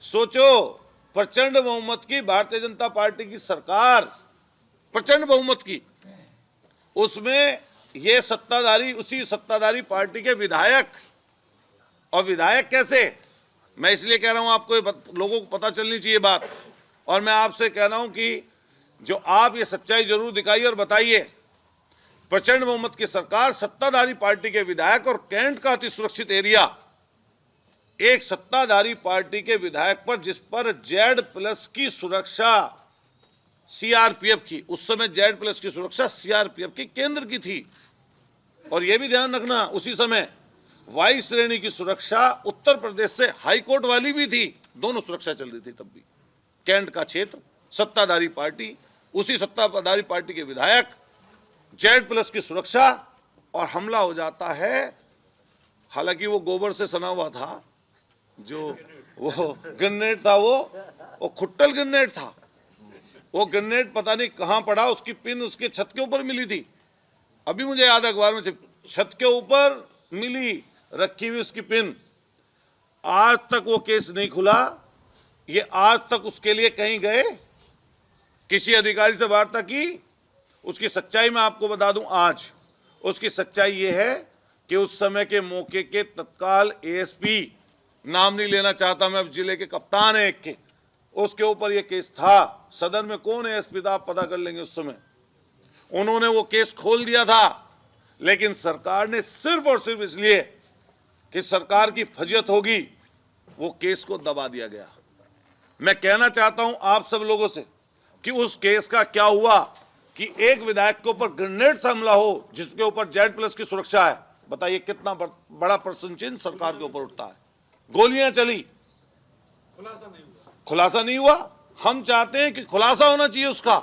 सोचो, प्रचंड बहुमत की भारतीय जनता पार्टी की सरकार, प्रचंड बहुमत की, उसमें ये सत्ताधारी, उसी सत्ताधारी पार्टी के विधायक, और विधायक कैसे, मैं इसलिए कह रहा हूं आपको, लोगों को पता चलनी चाहिए बात। और मैं आपसे कह रहा हूं कि जो आप ये सच्चाई जरूर दिखाइए और बताइए। प्रचंड बहुमत की सरकार, सत्ताधारी पार्टी के विधायक और कैंट का अति सुरक्षित एरिया, एक सत्ताधारी पार्टी के विधायक पर, जिस पर Z+ की सुरक्षा सीआरपीएफ की, उस समय Z+ की सुरक्षा सीआरपीएफ की केंद्र की थी। और यह भी ध्यान रखना, उसी समय वाइस श्रेणी की सुरक्षा उत्तर प्रदेश से हाईकोर्ट वाली भी थी। दोनों सुरक्षा चल रही थी तब भी। कैंट का क्षेत्र, सत्ताधारी पार्टी, उसी सत्ताधारी पार्टी के विधायक, Z+ की सुरक्षा, और हमला हो जाता है। हालांकि वो गोबर से सना हुआ था, जो वो ग्रेनेड था, वो खुट्टल ग्रेनेड था। वो ग्रेनेड पता नहीं कहां पड़ा, उसकी पिन उसके छत के ऊपर मिली थी। अभी मुझे याद है, अखबार में छत के ऊपर मिली रखी हुई उसकी पिन। आज तक वो केस नहीं खुला। ये आज तक उसके लिए कहीं गए, किसी अधिकारी से वार्ता की? उसकी सच्चाई मैं आपको बता दूं। आज उसकी सच्चाई ये है कि उस समय के मौके के तत्काल एएसपी, नाम नहीं लेना चाहता मैं, अब जिले के कप्तान है एक के, उसके ऊपर ये केस था। सदन में कौन एएसपी था आप पता कर लेंगे। उस समय उन्होंने वो केस खोल दिया था, लेकिन सरकार ने सिर्फ और सिर्फ इसलिए कि सरकार की फजियत होगी, वो केस को दबा दिया गया। मैं कहना चाहता हूं आप सब लोगों से कि उस केस का क्या हुआ कि एक विधायक के ऊपर ग्रेनेड से हमला हो, जिसके ऊपर Z+ की सुरक्षा है। बताइए कितना बड़ा प्रश्न चिन्ह सरकार के ऊपर उठता है। गोलियां चली, खुलासा नहीं हुआ। हम चाहते हैं कि खुलासा होना चाहिए उसका।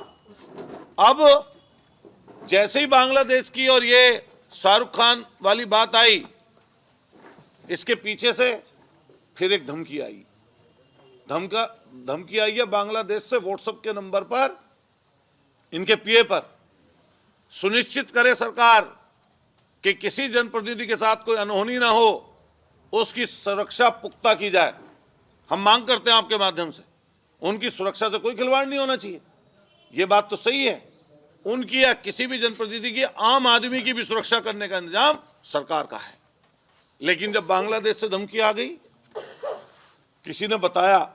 अब जैसे ही बांग्लादेश की और ये शाहरुख खान वाली बात आई, इसके पीछे से फिर एक धमकी आई। धमकी आई है बांग्लादेश से व्हाट्सएप के नंबर पर, इनके पीए पर, सुनिश्चित करे सरकार कि किसी जनप्रतिनिधि के साथ कोई अनहोनी ना हो, उसकी सुरक्षा पुख्ता की जाए। हम मांग करते हैं आपके माध्यम से, उनकी सुरक्षा से कोई खिलवाड़ नहीं होना चाहिए। ये बात तो सही है, उनकी या किसी भी जनप्रतिनिधि की, आम आदमी की भी सुरक्षा करने का इंतजाम सरकार का है। लेकिन जब बांग्लादेश से धमकी आ गई, किसी ने बताया,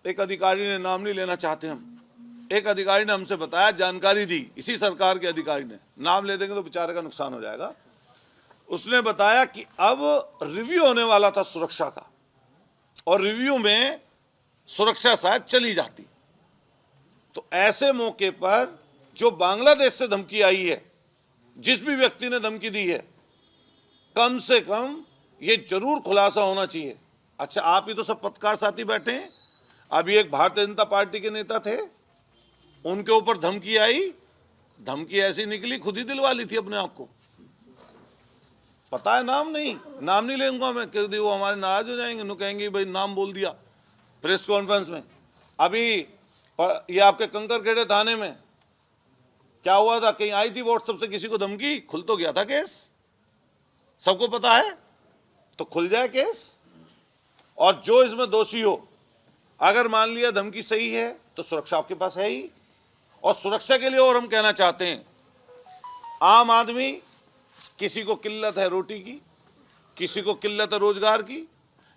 एक अधिकारी ने, नाम नहीं लेना चाहते हम, एक अधिकारी ने हमसे बताया, जानकारी दी, इसी सरकार के अधिकारी ने, नाम ले देंगे तो बेचारे का नुकसान हो जाएगा। उसने बताया कि अब रिव्यू होने वाला था सुरक्षा का, और रिव्यू में सुरक्षा शायद चली जाती। तो ऐसे मौके पर जो बांग्लादेश से धमकी आई है, जिस भी व्यक्ति ने धमकी दी है, कम से कम ये जरूर खुलासा होना चाहिए। अच्छा, आप ही तो सब पत्रकार साथी बैठे हैं, अभी एक भारतीय जनता पार्टी के नेता थे, उनके ऊपर धमकी आई, धमकी ऐसी निकली, खुद ही दिलवा ली थी अपने आप को। पता है, नाम नहीं लेंगा मैं, क्योंकि वो हमारे नाराज हो जाएंगे, नु कहेंगे भाई नाम बोल दिया प्रेस कॉन्फ्रेंस में। अभी ये आपके कंकरखेड़े थाने में क्या हुआ था, कहीं आई थी व्हाट्सएप से किसी को धमकी, खुल तो गया था केस, सबको पता है, तो खुल जाए केस। और जो इसमें दोषी हो, अगर मान लिया धमकी सही है तो सुरक्षा आपके पास है ही। और सुरक्षा के लिए और हम कहना चाहते हैं, आम आदमी, किसी को किल्लत है रोटी की, किसी को किल्लत है रोजगार की,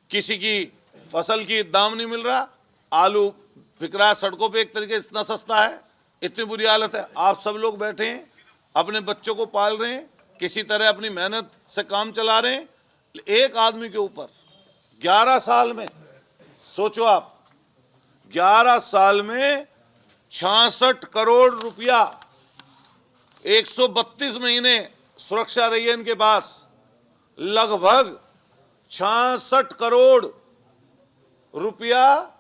किसी की फसल की दाम नहीं मिल रहा, आलू बिक रहा है सड़कों पे, एक तरीके इतना सस्ता है, इतनी बुरी हालत है। आप सब लोग बैठे हैं, अपने बच्चों को पाल रहे हैं, किसी तरह अपनी मेहनत से काम चला रहे हैं। एक आदमी के ऊपर 11 साल में, सोचो आप, 11 साल में 66 करोड़ रुपया, 132 महीने सुरक्षा रही है इनके पास, लगभग 66 करोड़ रुपया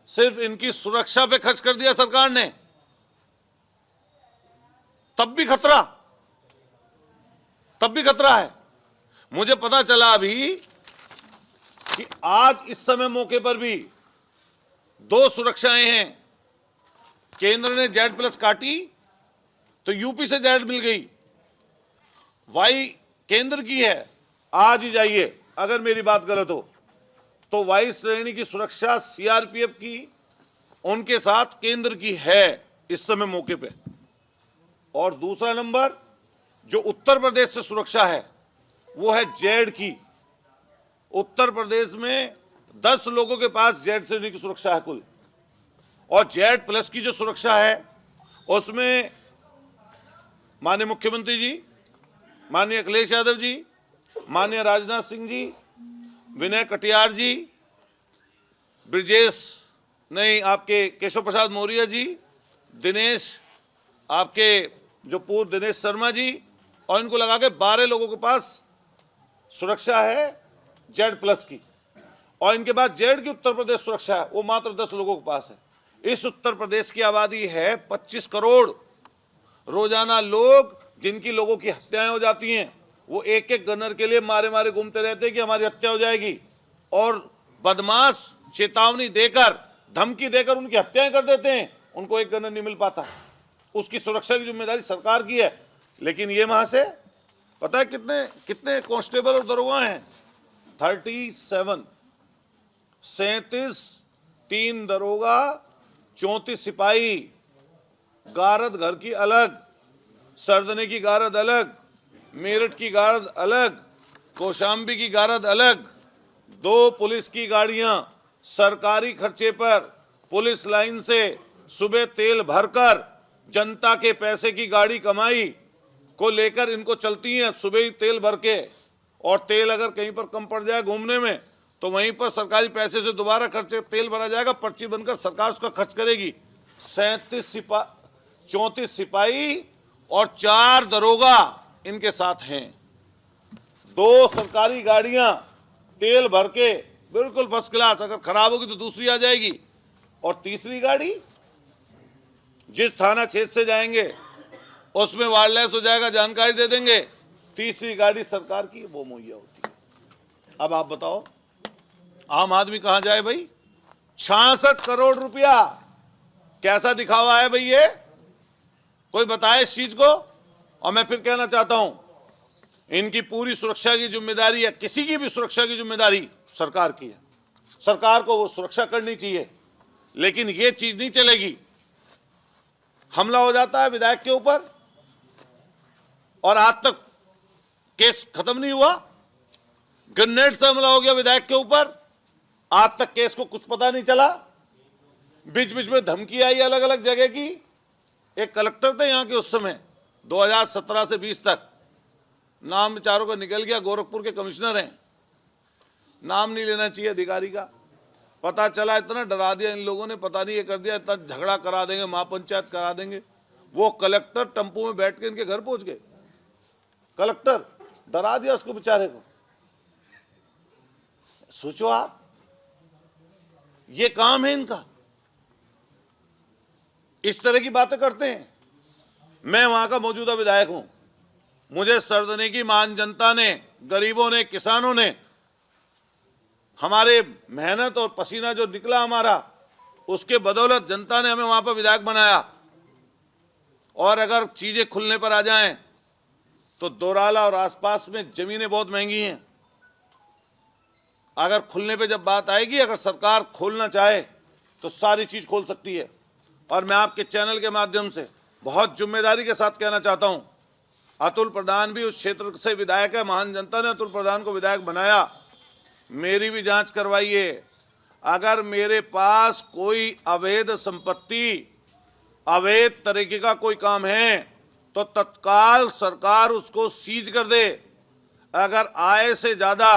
सिर्फ इनकी सुरक्षा पे खर्च कर दिया सरकार ने। तब भी खतरा है। मुझे पता चला अभी कि आज इस समय मौके पर भी 2 सुरक्षाएं हैं। केंद्र ने Z+ काटी तो यूपी से Z मिल गई, Y केंद्र की है, आज ही जाइए, अगर मेरी बात गलत हो तो Y श्रेणी की सुरक्षा CRPF की, उनके साथ केंद्र की है इस समय मौके पे। और दूसरा नंबर जो उत्तर प्रदेश से सुरक्षा है वो है Z की। उत्तर प्रदेश में 10 लोगों के पास Z श्रेणी की सुरक्षा है कुल, और Z+ की जो सुरक्षा है उसमें माननीय मुख्यमंत्री जी, माननीय अखिलेश यादव जी, माननीय राजनाथ सिंह जी, विनय कटियार जी, ब्रिजेश नहीं आपके केशव प्रसाद मौर्य जी, दिनेश आपके जो पूर्व दिनेश शर्मा जी, और इनको लगा के 12 लोगों के पास सुरक्षा है Z+ की। और इनके बाद Z की उत्तर प्रदेश सुरक्षा है, वो मात्र 10 लोगों के पास है। इस उत्तर प्रदेश की आबादी है 25 करोड़। रोजाना लोग, जिनकी लोगों की हत्याएं हो जाती हैं, वो एक एक गनर के लिए मारे मारे घूमते रहते हैं कि हमारी हत्या हो जाएगी, और बदमाश चेतावनी देकर, धमकी देकर उनकी हत्याएं कर देते हैं, उनको एक गनर नहीं मिल पाता। उसकी सुरक्षा की जिम्मेदारी सरकार की है। लेकिन ये वहां से पता है कितने कांस्टेबल और दरोगा हैं? 37, 3 दरोगा, 34 सिपाही, गारद घर की अलग, सरदने की गारद अलग, मेरठ की गारद अलग, कौशाम्बी की गारद अलग, 2 पुलिस की गाड़ियां सरकारी खर्चे पर पुलिस लाइन से सुबह तेल भरकर, जनता के पैसे की गाड़ी कमाई को लेकर इनको चलती हैं सुबह ही तेल भर के। और तेल अगर कहीं पर कम पड़ जाए घूमने में तो वहीं पर सरकारी पैसे से दोबारा खर्चे तेल भरा जाएगा, पर्ची बनकर सरकार उसका खर्च करेगी। 34 सिपाही और 4 दरोगा इनके साथ हैं। 2 सरकारी गाड़ियां तेल भर के बिल्कुल फर्स्ट क्लास, अगर खराब होगी तो दूसरी आ जाएगी। और तीसरी गाड़ी जिस थाना क्षेत्र से जाएंगे उसमें वायरलेस हो जाएगा, जानकारी दे देंगे। तीसरी गाड़ी सरकार की वो मुहैया होती है। अब आप बताओ आम आदमी कहां जाए भाई? 66 करोड़ रुपया कैसा दिखावा है भाई ये? कोई बताए इस चीज को। और मैं फिर कहना चाहता हूं, इनकी पूरी सुरक्षा की जिम्मेदारी है, किसी की भी सुरक्षा की जिम्मेदारी सरकार की है। सरकार को वो सुरक्षा करनी चाहिए, लेकिन ये चीज नहीं चलेगी। हमला हो जाता है विधायक के ऊपर और आज तक केस खत्म नहीं हुआ। ग्रेनेड से हमला हो गया विधायक के ऊपर, आज तक केस को कुछ पता नहीं चला। बीच बीच में धमकी आई अलग अलग जगह की। एक कलेक्टर थे यहां के उस समय 2017 से 20 तक, नाम चारों का निकल गया, गोरखपुर के कमिश्नर हैं, नाम नहीं लेना चाहिए अधिकारी का। पता चला इतना डरा दिया इन लोगों ने, पता नहीं ये कर दिया, इतना झगड़ा करा देंगे, महापंचायत करा देंगे। वो कलेक्टर टेंपो में बैठ के इनके घर पहुंच गए। कलेक्टर डरा दिया उसको बेचारे को। सोचो आप, ये काम है इनका, इस तरह की बातें करते हैं। मैं वहां का मौजूदा विधायक हूं, मुझे सरदने की महान जनता ने, गरीबों ने, किसानों ने, हमारे मेहनत और पसीना जो निकला हमारा, उसके बदौलत जनता ने हमें वहां पर विधायक बनाया। और अगर चीजें खुलने पर आ जाएं तो दोराला और आसपास में जमीनें बहुत महंगी हैं। अगर खुलने पे जब बात आएगी, अगर सरकार खोलना चाहे तो सारी चीज खोल सकती है। और मैं आपके चैनल के माध्यम से बहुत जिम्मेदारी के साथ कहना चाहता हूं, अतुल प्रधान भी उस क्षेत्र से विधायक है, महान जनता ने अतुल प्रधान को विधायक बनाया। मेरी भी जांच करवाइए। अगर मेरे पास कोई अवैध संपत्ति, अवैध तरीके का कोई काम है तो तत्काल सरकार उसको सीज कर दे। अगर आय से ज्यादा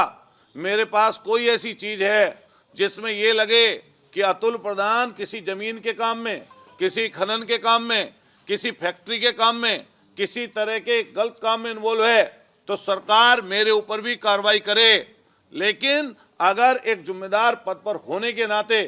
मेरे पास कोई ऐसी चीज है जिसमें ये लगे कि अतुल प्रधान किसी जमीन के काम में, किसी खनन के काम में, किसी फैक्ट्री के काम में, किसी तरह के गलत काम में इन्वॉल्व है, तो सरकार मेरे ऊपर भी कार्रवाई करे। लेकिन अगर एक जिम्मेदार पद पर होने के नाते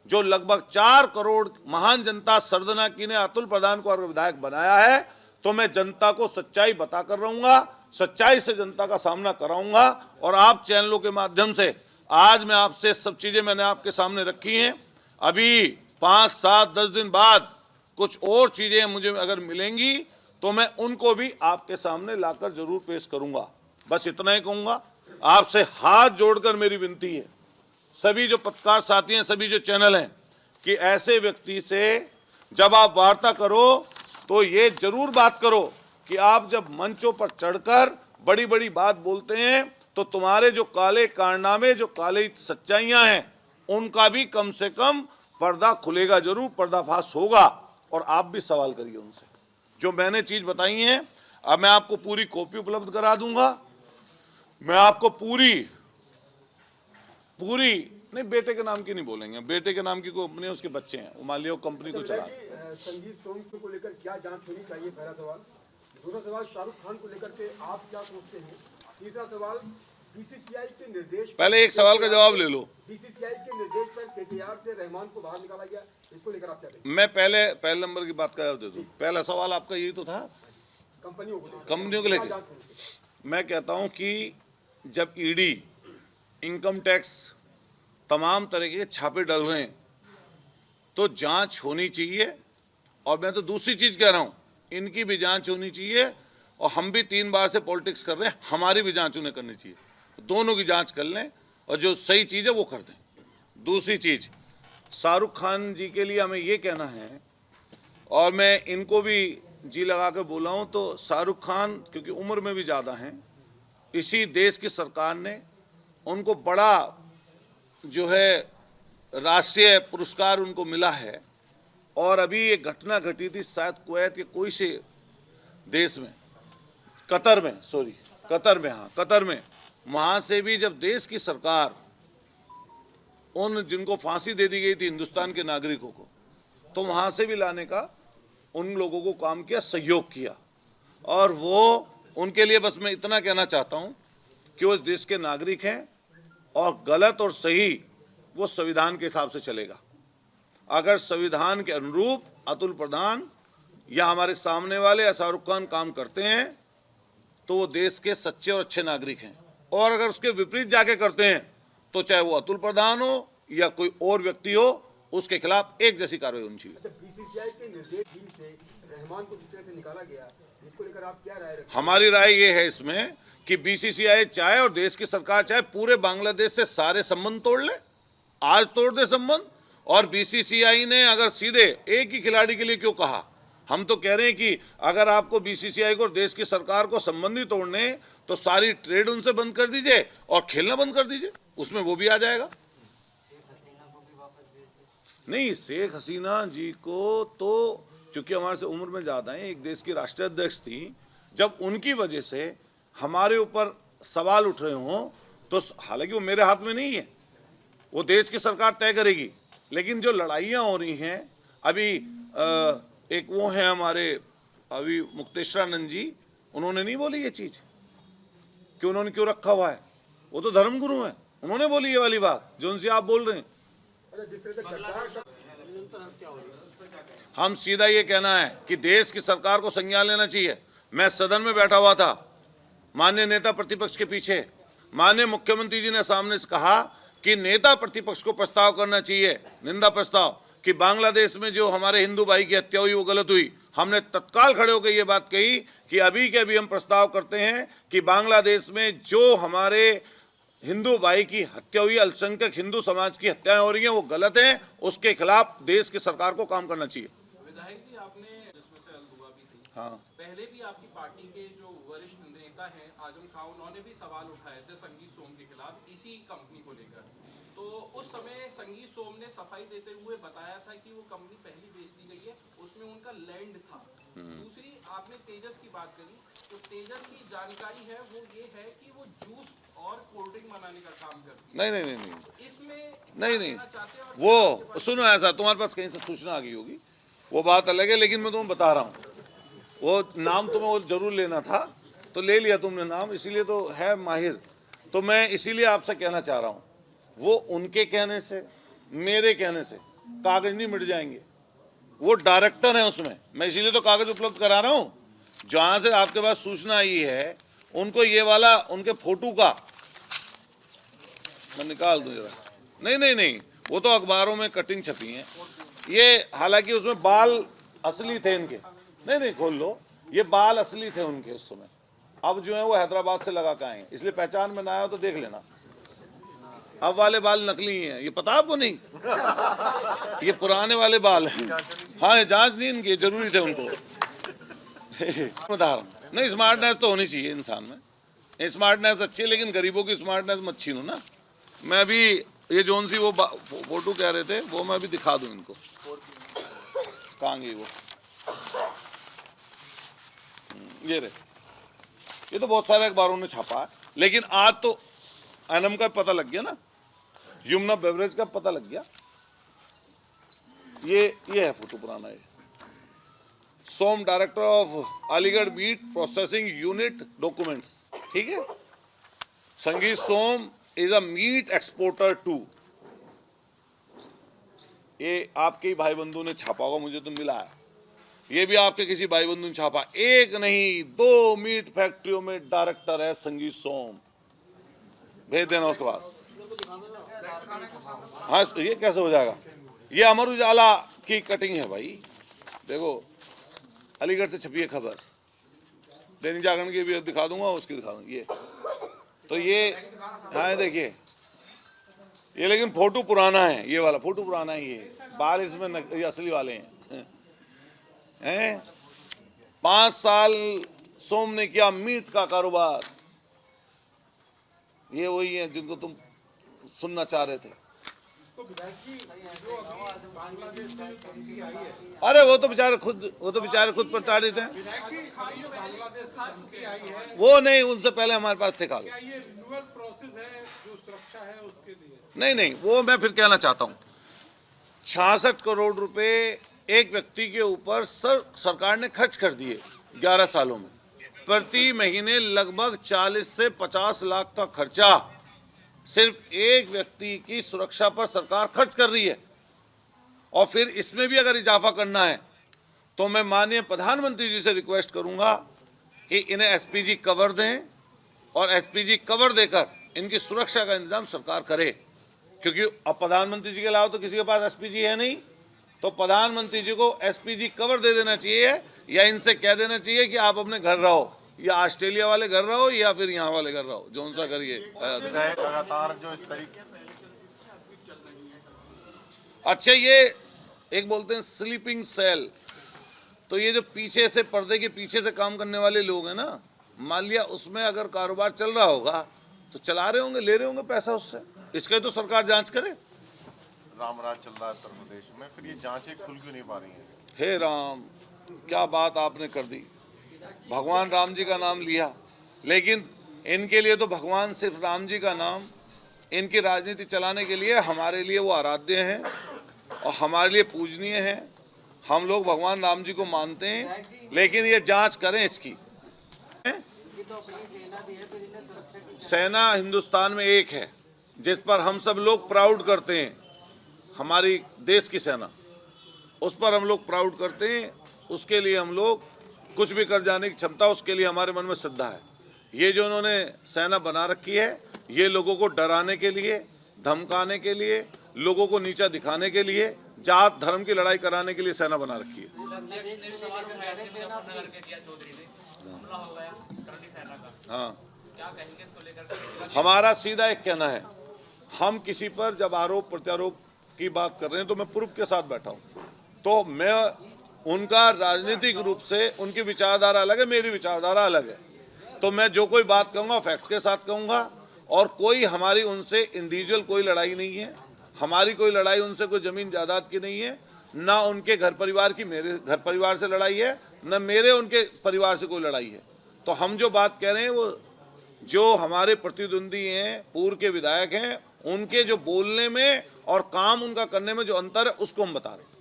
जो लगभग 4 करोड़ महान जनता सरदना की ने अतुल प्रधान को विधायक बनाया है, तो मैं जनता को सच्चाई बताकर रहूंगा, सच्चाई से जनता का सामना कराऊंगा। और आप चैनलों के माध्यम से आज मैं आपसे सब चीजें मैंने आपके सामने रखी हैं। अभी 5, 7, 10 दिन बाद कुछ और चीजें मुझे अगर मिलेंगी तो मैं उनको भी आपके सामने लाकर जरूर पेश करूंगा। बस इतना ही कहूंगा। आपसे हाथ जोड़कर मेरी विनती है, सभी जो पत्रकार साथी हैं, सभी जो चैनल हैं, कि ऐसे व्यक्ति से जब आप वार्ता करो तो ये जरूर बात करो कि आप जब मंचों पर चढ़कर बड़ी बड़ी बात बोलते हैं तो तुम्हारे जो काले कारनामे, जो काले सच्चाइयां हैं, उनका भी कम से कम पर्दा खुलेगा, जरूर पर्दाफाश होगा। और आप भी सवाल करिए उनसे। जो मैंने चीज बताई है, अब मैं आपको पूरी कॉपी उपलब्ध करा दूंगा। मैं आपको पूरी नहीं, बेटे के नाम की नहीं बोलेंगे, बेटे के नाम की कंपनी है, उसके बच्चे हैं, वो मान लिया कंपनी को चला। संगीत सॉन्ग को लेकर क्या जांच होनी चाहिए, पहला सवाल। दूसरा सवाल, शाहरुख खान को लेकर के आप क्या सोचते हैं। तीसरा सवाल, बीसीसीआई के निर्देश, पहले एक सवाल का जवाब ले लो। बीसीसीआई के निर्देश पर केकेआर से रहमान को बाहर निकाला गया, इसको लेकर आप क्या कहेंगे। मैं पहले नंबर की बात का जवाब दे दूं। पहला सवाल आपका यही तो था, कंपनियों को लेकर। मैं कहता हूं कि जब ईडी, इनकम टैक्स, तमाम तरह के छापे डल रहे हैं तो जांच होनी चाहिए। और मैं तो दूसरी चीज कह रहा हूं, इनकी भी जांच होनी चाहिए। और हम भी 3 बार से पॉलिटिक्स कर रहे हैं, हमारी भी जांच उन्हें करनी चाहिए। दोनों की जांच कर लें और जो सही चीज है वो कर दें। दूसरी चीज, शाहरुख खान जी के लिए हमें ये कहना है, और मैं इनको भी जी लगा कर बोला हूं, तो शाहरुख खान क्योंकि उम्र में भी ज़्यादा हैं, इसी देश की सरकार ने उनको बड़ा जो है राष्ट्रीय पुरस्कार उनको मिला है। और अभी ये घटना घटी थी शायद कुवैत या कोई से देश में, कतर में, वहाँ से भी जब देश की सरकार उन जिनको फांसी दे दी गई थी हिंदुस्तान के नागरिकों को, तो वहाँ से भी लाने का उन लोगों को काम किया, सहयोग किया। और वो उनके लिए बस मैं इतना कहना चाहता हूँ कि वो इस देश के नागरिक हैं और गलत और सही वो संविधान के हिसाब से चलेगा। अगर संविधान के अनुरूप अतुल प्रधान या हमारे सामने वाले या शाहरुख खान काम करते हैं तो वो देश के सच्चे और अच्छे नागरिक हैं, और अगर उसके विपरीत जाके करते हैं तो चाहे वो अतुल प्रधान हो या कोई और व्यक्ति हो, उसके खिलाफ एक जैसी कार्रवाई होनी चाहिए। अच्छा, बीसीसीआई के निर्देश टीम से रहमान को जिस तरह से निकाला गया, इसको लेकर आप क्या राय रखते हैं? हमारी राय ये है इसमें कि बीसीसीआई चाहे और देश की सरकार चाहे पूरे बांग्लादेश से सारे संबंध तोड़ ले, आज तोड़ दे संबंध। और बीसीसीआई ने अगर सीधे एक ही खिलाड़ी के लिए क्यों कहा, हम तो कह रहे हैं कि अगर आपको बीसीसीआई को और देश की सरकार को संबंधी तोड़ने तो सारी ट्रेड उनसे बंद कर दीजिए और खेलना बंद कर दीजिए, उसमें वो भी आ जाएगा। नहीं, शेख हसीना जी को तो क्योंकि हमारे से उम्र में ज़्यादा है, एक देश की राष्ट्रीय अध्यक्ष थी, जब उनकी वजह से हमारे ऊपर सवाल उठ रहे हों तो हालांकि वो मेरे हाथ में नहीं है, वो देश की सरकार तय करेगी, लेकिन जो लड़ाइयाँ हो रही हैं अभी एक वो हैं हमारे अभी मुक्तेश्वरानंद जी, उन्होंने नहीं बोली ये चीज़ कि उन्होंने क्यों रखा हुआ है, वो तो धर्मगुरु हैं, उन्होंने बोली ये वाली बात जो उनसे आप बोल रहे हैं। हम सीधा ये कहना है कि देश की सरकार को संज्ञान लेना चाहिए। मैं सदन में बैठा हुआ था, माननीय नेता प्रतिपक्ष के पीछे, माननीय मुख्यमंत्री जी ने सामने से कहा कि नेता प्रतिपक्ष को प्रस्ताव करना चाहिए, निंदा प्रस्ताव, कि बांग्लादेश में जो हमारे हिंदू भाई की हत्या हुई वो गलत हुई। हमने तत्काल खड़े होकर ये बात कही कि अभी के अभी हम प्रस्ताव करते हैं कि बांग्लादेश में जो हमारे हिंदू भाई की हत्या हुई, अल्पसंख्यक हिंदू समाज की हत्याएं हो रही हैं, वो गलत है, उसके खिलाफ देश की सरकार को काम करना चाहिए। विधायक जी, आपने जिसमें से अलदुआ भी थी, हाँ, पहले भी आपकी पार्टी के जो वरिष्ठ नेता हैं आजम खान, उन्होंने भी सवाल उठाए थे संगीत सोम के खिलाफ इसी कंपनी को लेकर। तो उस समय संगीत सोम ने सफाई देते हुए बताया था कि वो कंपनी पहली बेच दी गई है, उसमें उनका लैंड था। दूसरी, आपने तेजस की बात करी, तो तेजस की जानकारी है वो ये है कि वो जूस और कोल्ड ड्रिंक बनाने का काम करती है। नहीं, इसमें नहीं, वो सुनो, ऐसा तुम्हारे पास कहीं से सूचना आ गई होगी, वो बात अलग है, लेकिन मैं तुम्हें बता रहा हूँ, वो नाम तुम्हें वो जरूर लेना था तो ले लिया तुमने नाम, इसीलिए तो है माहिर। तो मैं इसीलिए आपसे कहना चाह रहा हूँ, वो उनके कहने से मेरे कहने से कागज नहीं मिट जाएंगे, वो डायरेक्टर है उसमें, मैं इसीलिए तो कागज उपलब्ध करा रहा हूँ। जहाँ से आपके पास सूचना आई है उनको ये वाला उनके फोटो का मैं निकाल दूँ जरा। नहीं, वो तो अखबारों में कटिंग छपी है ये, हालांकि उसमें बाल असली थे इनके। नहीं, खोल लो, ये बाल असली थे उनके उस समय, अब जो है वो हैदराबाद से लगा के आए हैं, इसलिए पहचान में ना आया तो देख लेना। अब वाले बाल नकली हैं, ये पता आपको नहीं, ये पुराने वाले बाल हैं। हाँ, जांच नहीं इनकी, जरूरी थे उनको। बता रहा हूँ, नहीं, स्मार्टनेस तो होनी चाहिए इंसान में, स्मार्टनेस अच्छी है, लेकिन गरीबों की स्मार्टनेस मत छीनो ना। मैं अभी ये जोन सी वो फोटो कह रहे थे वो मैं अभी दिखा दूं इनको, कहाँ गई वो, ये रहे, ये तो बहुत सारे अखबारों ने छापा है, लेकिन आज तो एनम का पता लग गया ना, यमुना बेवरेज का पता लग गया। ये है फोटो पुराना, ये Som director of Aligarh meat processing unit documents, ठीक है। Sangeet Som is a meat exporter too, ये आपके ही भाई बंधु ने छापा होगा, मुझे तो मिला है, ये भी आपके किसी भाई बंधु ने छापा। एक नहीं 2 मीट फैक्ट्रियों में डायरेक्टर है संगीत सोम, भेज देना उसके पास। हाँ, ये कैसे हो जाएगा, ये अमर उजाला की कटिंग है भाई, देखो अलीगढ़ से छपी है खबर, दैनिक जागरण की भी दिखा दूंगा, उसकी दिखा दूंगा, ये तो ये, हाँ देखिए ये, लेकिन फोटो पुराना है, ये वाला फोटो पुराना है, ये बाल इसमें ये असली वाले हैं। 5 साल सोम ने किया मीट का कारोबार, ये वही है जिनको तुम सुनना चाह रहे थे। अरे वो तो बेचारे खुद प्रताड़ित हैं, वो नहीं, उनसे पहले हमारे पास थे कागज। नहीं, वो मैं फिर कहना चाहता हूँ, 66 करोड़ रुपए एक व्यक्ति के ऊपर सरकार ने खर्च कर दिए 11 सालों में, प्रति महीने लगभग 40 से 50 लाख का खर्चा सिर्फ एक व्यक्ति की सुरक्षा पर सरकार खर्च कर रही है। और फिर इसमें भी अगर इजाफा करना है तो मैं माननीय प्रधानमंत्री जी से रिक्वेस्ट करूंगा कि इन्हें एसपीजी कवर दें और एसपीजी कवर देकर इनकी सुरक्षा का इंतजाम सरकार करे, क्योंकि अब प्रधानमंत्री जी के अलावा तो किसी के पास एसपीजी है नहीं। तो प्रधानमंत्री जी को एसपीजी कवर दे देना चाहिए या इनसे कह देना चाहिए कि आप अपने घर रहो, या ऑस्ट्रेलिया वाले घर रहो या फिर यहाँ वाले घर रहो, जो उनसा करिए। लगातार जो इस तरीके अच्छा, ये एक बोलते हैं स्लीपिंग सेल, तो ये जो पीछे से पर्दे के पीछे से काम करने वाले लोग हैं ना, मान लिया उसमें अगर कारोबार चल रहा होगा तो चला रहे होंगे, ले रहे होंगे पैसा उससे, इसका तो सरकार जांच करे। रामराज चल रहा है उत्तर प्रदेश में, फिर ये जांचें खुल क्यों नहीं पा रही हैं? हे राम, क्या बात आपने कर दी। भगवान राम जी का नाम लिया, लेकिन इनके लिए तो भगवान सिर्फ राम जी का नाम, इनकी राजनीति चलाने के लिए हमारे लिए वो आराध्य हैं और हमारे लिए पूजनीय हैं। हम लोग भगवान राम जी को मानते हैं, लेकिन ये जांच करें इसकी। सेना हिंदुस्तान में एक है जिस पर हम सब लोग प्राउड करते हैं, हमारी देश की सेना, उस पर हम लोग प्राउड करते हैं। उसके लिए हम लोग कुछ भी कर जाने की क्षमता, उसके लिए हमारे मन में श्रद्धा है। ये जो उन्होंने सेना बना रखी है, ये लोगों को डराने के लिए, धमकाने के लिए, लोगों को नीचा दिखाने के लिए, जात धर्म की लड़ाई कराने के लिए सेना बना रखी है। हाँ, हमारा सीधा एक कहना है, हम किसी पर जब आरोप प्रत्यारोप की बात कर रहे हैं तो मैं प्रूफ के साथ बैठा हूं, तो मैं उनका राजनीतिक रूप से उनकी विचारधारा अलग है, मेरी विचारधारा अलग है, तो मैं जो कोई बात कहूँगा फैक्ट के साथ कहूँगा। और कोई हमारी उनसे इंडिविजुअल कोई लड़ाई नहीं है, हमारी कोई लड़ाई उनसे कोई ज़मीन जायदाद की नहीं है, ना उनके घर परिवार की मेरे घर परिवार से लड़ाई है, न मेरे उनके परिवार से कोई लड़ाई है। तो हम जो बात कह रहे हैं वो जो हमारे प्रतिद्वंदी हैं, पूर्व के विधायक हैं, उनके जो बोलने में और काम उनका करने में जो अंतर है उसको हम बता रहे हैं।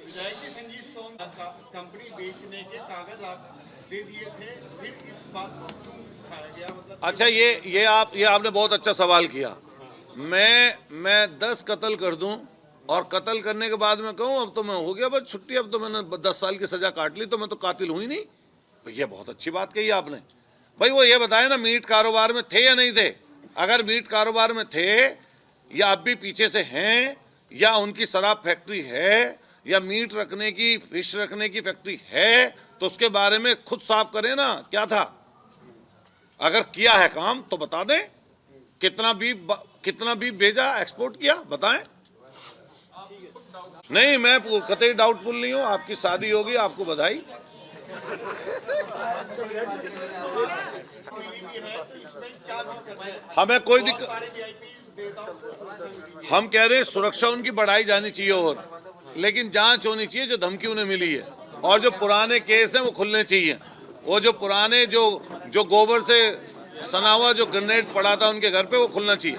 विधायक जी संजीव सोम कंपनी बेचने के कागज आप दे दिए थे, फिर इस बात को क्यों उठाया गया? मतलब अच्छा, ये आपने बहुत अच्छा सवाल किया। मैं 10 कत्ल कर दूं और कत्ल करने के बाद में कहूं अब तो मैं हो गया बस छुट्टी, अब तो मैंने 10 साल की सजा काट ली, तो मैं तो कातिल हुई नहीं। भैया बहुत अच्छी बात कही आपने। भाई वो ये बताए ना, मीट कारोबार में थे या नहीं थे? अगर मीट कारोबार में थे या अब भी पीछे से हैं, या उनकी शराब फैक्ट्री है, या मीट रखने की, फिश रखने की फैक्ट्री है, तो उसके बारे में खुद साफ करें ना, क्या था। अगर किया है काम तो बता दें, कितना बीफ भेजा, एक्सपोर्ट किया, बताएं। नहीं, मैं कतई डाउटफुल नहीं हूं। आपकी शादी होगी, आपको बधाई। हमें कोई दिक्कत, हम कह रहे हैं सुरक्षा उनकी बढ़ाई जानी चाहिए, और लेकिन जांच होनी चाहिए जो धमकी उन्हें मिली है, और जो पुराने केस हैं वो खुलने चाहिए। वो जो पुराने जो गोबर से सना हुआ जो ग्रेनेड पड़ा था उनके घर पे, वो खुलना चाहिए।